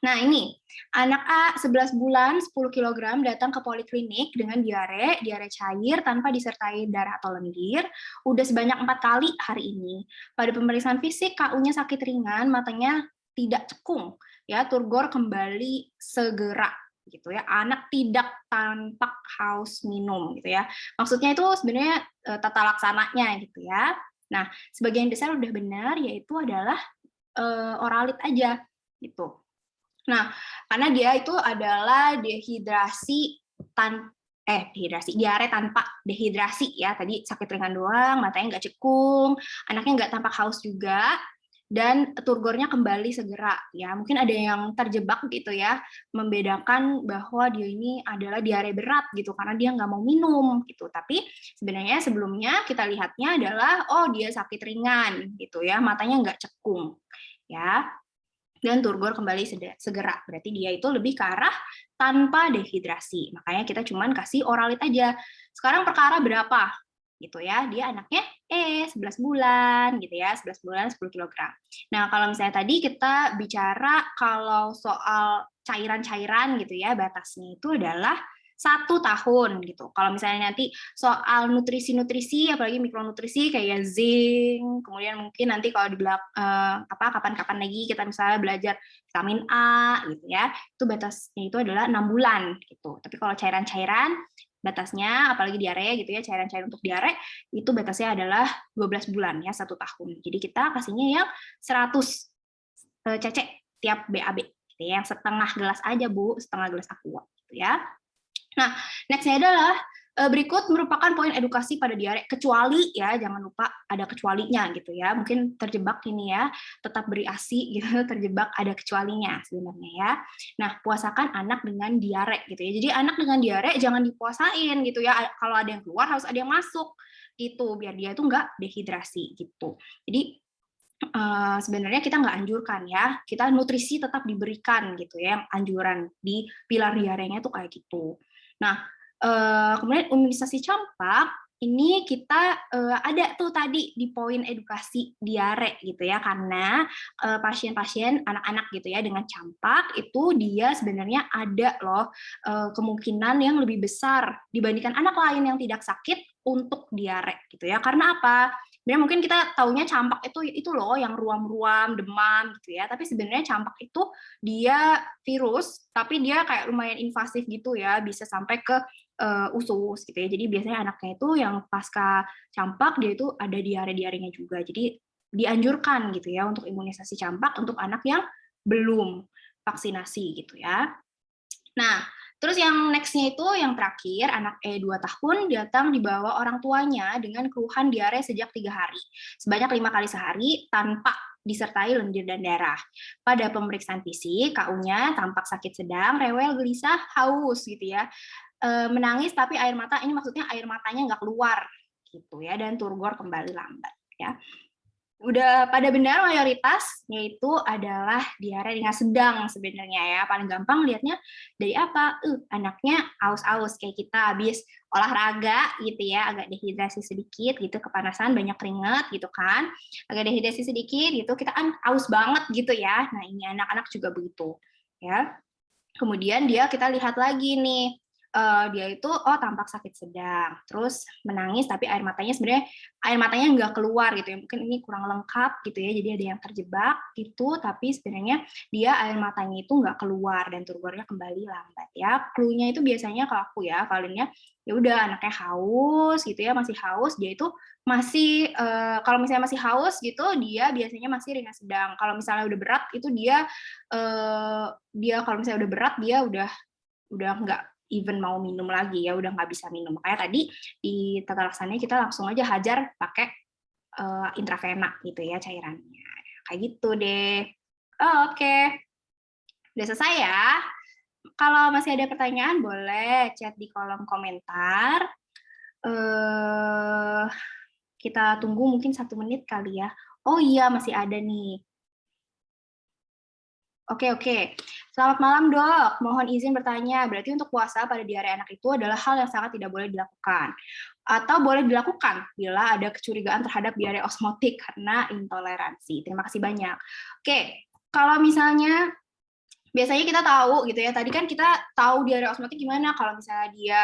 Nah ini, anak A 11 bulan 10 kg datang ke poliklinik dengan diare cair tanpa disertai darah atau lendir, udah sebanyak 4 kali hari ini. Pada pemeriksaan fisik, KU-nya sakit ringan, matanya tidak cekung, ya turgor kembali segera gitu ya. Anak tidak tampak haus minum gitu ya. Maksudnya itu sebenarnya tata laksananya gitu ya. Nah, sebagian besar udah benar, yaitu adalah oralit aja gitu. Nah, karena dia itu adalah diare tanpa dehidrasi ya. Tadi sakit ringan doang, matanya nggak cekung, anaknya nggak tampak haus juga, dan turgornya kembali segera ya. Mungkin ada yang terjebak gitu ya, membedakan bahwa dia ini adalah diare berat gitu karena dia nggak mau minum gitu. Tapi sebenarnya sebelumnya kita lihatnya adalah oh dia sakit ringan gitu ya, matanya nggak cekung ya. Dan turgor kembali segera. Berarti dia itu lebih ke arah tanpa dehidrasi. Makanya kita cuman kasih oralit aja. Sekarang perkara berapa? Gitu ya. Dia anaknya 11 bulan gitu ya, 11 bulan 10 kg. Nah, kalau misalnya tadi kita bicara kalau soal cairan-cairan gitu ya, batasnya itu adalah 1 tahun gitu. Kalau misalnya nanti soal nutrisi-nutrisi, apalagi mikronutrisi kayak zinc, kemudian mungkin nanti kalau di kapan-kapan lagi kita misalnya belajar vitamin A gitu ya, itu batasnya itu adalah 6 bulan gitu. Tapi kalau cairan-cairan batasnya, apalagi diare gitu ya, cairan-cairan untuk diare itu batasnya adalah 12 bulan ya, 1 tahun. Jadi kita kasihnya yang 100 cc tiap BAB gitu ya, yang setengah gelas aja Bu, setengah gelas aqua gitu ya. Nah, next-nya adalah berikut merupakan poin edukasi pada diare, kecuali ya, jangan lupa ada kecualinya gitu ya. Mungkin terjebak ini ya, tetap beri ASI gitu, terjebak ada kecualinya sebenarnya ya. Nah, puasakan anak dengan diare gitu ya. Jadi anak dengan diare jangan dipuasain gitu ya. Kalau ada yang keluar harus ada yang masuk gitu, biar dia itu nggak dehidrasi gitu. Jadi sebenarnya kita nggak anjurkan ya, kita nutrisi tetap diberikan gitu ya, yang anjuran di pilar diarenya tuh kayak gitu. Nah, kemudian imunisasi campak ini kita ada tuh tadi di poin edukasi diare gitu ya, karena pasien-pasien anak-anak gitu ya dengan campak itu dia sebenarnya ada loh kemungkinan yang lebih besar dibandingkan anak lain yang tidak sakit untuk diare gitu ya. Karena apa? Sebenarnya mungkin kita taunya campak itu loh yang ruam-ruam, demam gitu ya. Tapi sebenarnya campak itu dia virus, tapi dia kayak lumayan invasif gitu ya, bisa sampai ke usus gitu ya. Jadi biasanya anaknya itu yang pasca campak dia itu ada diare-diarenya juga. Jadi dianjurkan gitu ya untuk imunisasi campak untuk anak yang belum vaksinasi gitu ya. Nah, terus yang next-nya itu yang terakhir, anak E 2 tahun datang dibawa orang tuanya dengan keluhan diare sejak 3 hari, sebanyak 5 kali sehari tanpa disertai lendir dan darah. Pada pemeriksaan fisik, KU-nya tampak sakit sedang, rewel, gelisah, haus gitu ya. Menangis tapi air mata, ini maksudnya air matanya nggak keluar gitu ya, dan turgor kembali lambat ya. Udah pada benar mayoritas yaitu adalah diare ringan sedang sebenarnya ya. Paling gampang lihatnya dari apa? Anaknya aus-aus kayak kita habis olahraga gitu ya, agak dehidrasi sedikit gitu, kepanasan, banyak keringat gitu kan. Agak dehidrasi sedikit gitu, kita kan aus banget gitu ya. Nah, ini anak-anak juga begitu ya. Kemudian kita lihat lagi nih, dia itu tampak sakit sedang, terus menangis tapi air matanya nggak keluar gitu ya, mungkin ini kurang lengkap gitu ya, jadi ada yang terjebak gitu, tapi sebenarnya dia air matanya itu nggak keluar dan turgornya kembali lambat ya. Clue-nya itu biasanya kalau aku ya, kaliannya ya udah anaknya haus gitu ya, masih haus, dia itu masih kalau misalnya masih haus gitu, dia biasanya masih ringan sedang. Kalau misalnya udah berat itu dia kalau misalnya udah berat dia udah nggak even mau minum lagi ya, udah nggak bisa minum. Makanya tadi di tata laksananya kita langsung aja hajar pakai intravena gitu ya cairannya. Kayak gitu deh. Oke. Udah selesai ya. Kalau masih ada pertanyaan boleh chat di kolom komentar. Kita tunggu mungkin 1 menit kali ya. Oh iya, masih ada nih. Oke. Selamat malam, Dok. Mohon izin bertanya, berarti untuk puasa pada diare anak itu adalah hal yang sangat tidak boleh dilakukan. Atau boleh dilakukan bila ada kecurigaan terhadap diare osmotik karena intoleransi. Terima kasih banyak. Oke, kalau misalnya biasanya kita tahu gitu ya, tadi kan kita tahu diare osmotik gimana kalau misalnya dia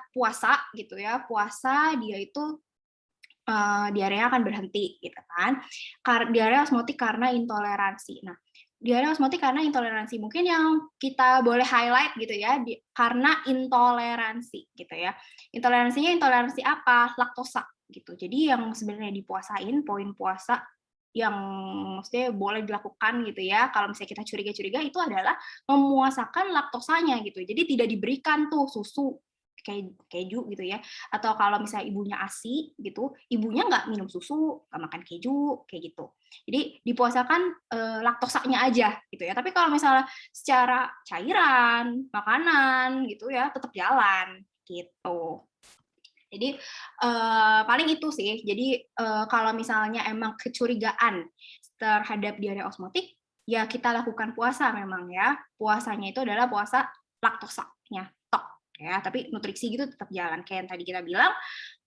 puasa gitu ya, puasa dia itu diarenya akan berhenti gitu kan. Diare osmotik karena intoleransi. Nah, diare osmotik karena intoleransi mungkin yang kita boleh highlight gitu ya, karena intoleransi gitu ya. Intoleransinya intoleransi apa? Laktosa gitu. Jadi yang sebenarnya dipuasain, poin puasa yang maksudnya boleh dilakukan gitu ya, kalau misalnya kita curiga-curiga itu adalah memuasakan laktosanya gitu. Jadi tidak diberikan tuh susu kayak keju gitu ya, atau kalau misalnya ibunya ASI gitu, ibunya nggak minum susu, nggak makan keju, kayak gitu. Jadi dipuasakan laktosanya aja gitu ya. Tapi kalau misalnya secara cairan, makanan gitu ya, tetap jalan gitu. Jadi paling itu sih. Jadi kalau misalnya emang kecurigaan terhadap diare osmotik, ya kita lakukan puasa memang ya. Puasanya itu adalah puasa laktosanya tok ya. Tapi nutrisi gitu tetap jalan. Kayak yang tadi kita bilang,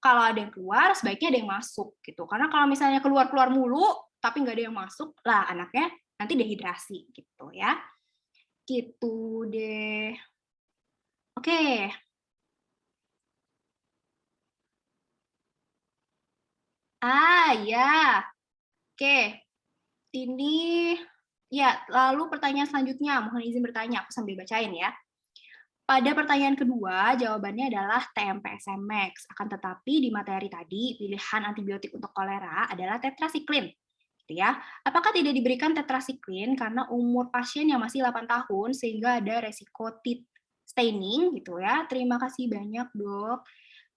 kalau ada yang keluar sebaiknya ada yang masuk gitu. Karena kalau misalnya keluar-keluar mulu tapi nggak ada yang masuk, lah anaknya nanti dehidrasi gitu ya. Gitu deh. Oke. Ya. Oke. Ini ya, lalu pertanyaan selanjutnya, mohon izin bertanya, aku sambil bacain ya. Pada pertanyaan kedua, jawabannya adalah TMP-SMX. Akan tetapi di materi tadi, pilihan antibiotik untuk kolera adalah tetrasiklin. Gitu ya. Apakah tidak diberikan tetrasiklin karena umur pasien yang masih 8 tahun sehingga ada resiko teeth staining gitu ya. Terima kasih banyak, Dok.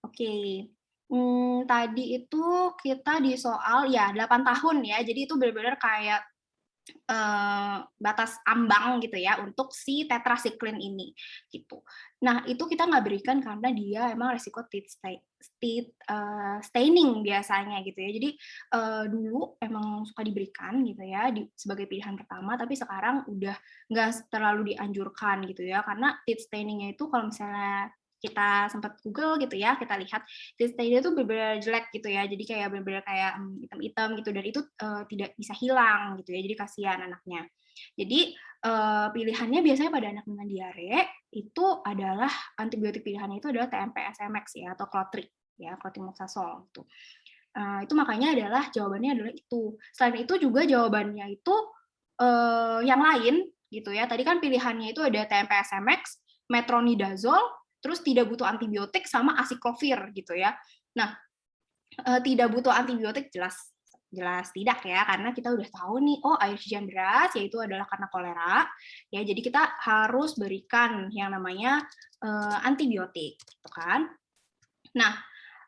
Oke. Tadi itu kita di soal ya 8 tahun ya. Jadi itu benar-benar kayak batas ambang gitu ya untuk si tetrasiklin ini gitu. Nah itu kita nggak berikan karena dia emang resiko teeth staining biasanya gitu ya. Jadi dulu emang suka diberikan gitu ya sebagai pilihan pertama, tapi sekarang udah nggak terlalu dianjurkan gitu ya karena teeth stainingnya itu kalau misalnya kita sempat Google gitu ya, kita lihat teeth staining itu benar-benar jelek gitu ya, jadi kayak benar-benar kayak hitam-hitam gitu dan itu tidak bisa hilang gitu ya, jadi kasihan anaknya. Jadi pilihannya biasanya pada anak dengan diare itu adalah antibiotik pilihannya itu adalah TMP-SMX ya atau Clotri ya, clotrimazole gitu. Itu makanya adalah jawabannya adalah itu. Selain itu juga jawabannya itu yang lain gitu ya. Tadi kan pilihannya itu ada TMP-SMX, metronidazole, terus tidak butuh antibiotik sama asiklovir gitu ya. Nah, tidak butuh antibiotik jelas tidak ya, karena kita udah tahu nih, oh air hujan deras yaitu adalah karena kolera, ya jadi kita harus berikan yang namanya antibiotik, gitu kan. Nah,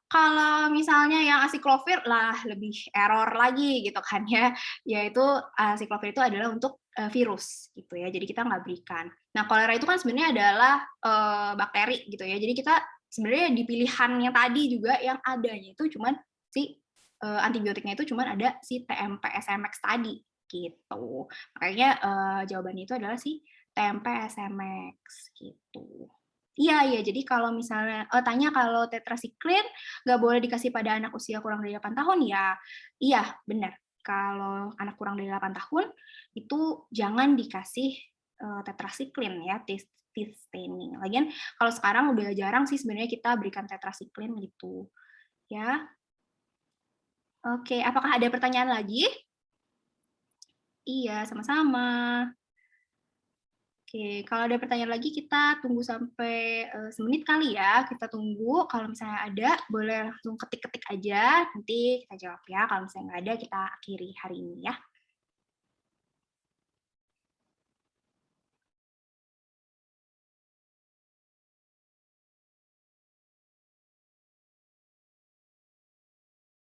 kalau misalnya yang asiklovir lah lebih error lagi gitu kan ya, yaitu asiklovir itu adalah untuk virus gitu ya, jadi kita nggak berikan. Nah kolera itu kan sebenarnya adalah bakteri gitu ya, jadi kita sebenarnya di pilihannya tadi juga yang adanya itu cuman si antibiotiknya itu cuman ada si TMP-SMX tadi gitu. Makanya jawabannya itu adalah si TMP-SMX gitu. Iya, jadi kalau misalnya tanya kalau tetrasiklin nggak boleh dikasih pada anak usia kurang dari 8 tahun, ya iya benar. Kalau anak kurang dari 8 tahun, itu jangan dikasih tetrasiklin ya, teeth staining. Lagian kalau sekarang udah jarang sih sebenarnya kita berikan tetrasiklin gitu, ya. Oke, apakah ada pertanyaan lagi? Iya, sama-sama. Oke, kalau ada pertanyaan lagi kita tunggu sampai semenit kali ya. Kita tunggu, kalau misalnya ada boleh langsung ketik-ketik aja, nanti kita jawab ya. Kalau misalnya nggak ada, kita akhiri hari ini ya.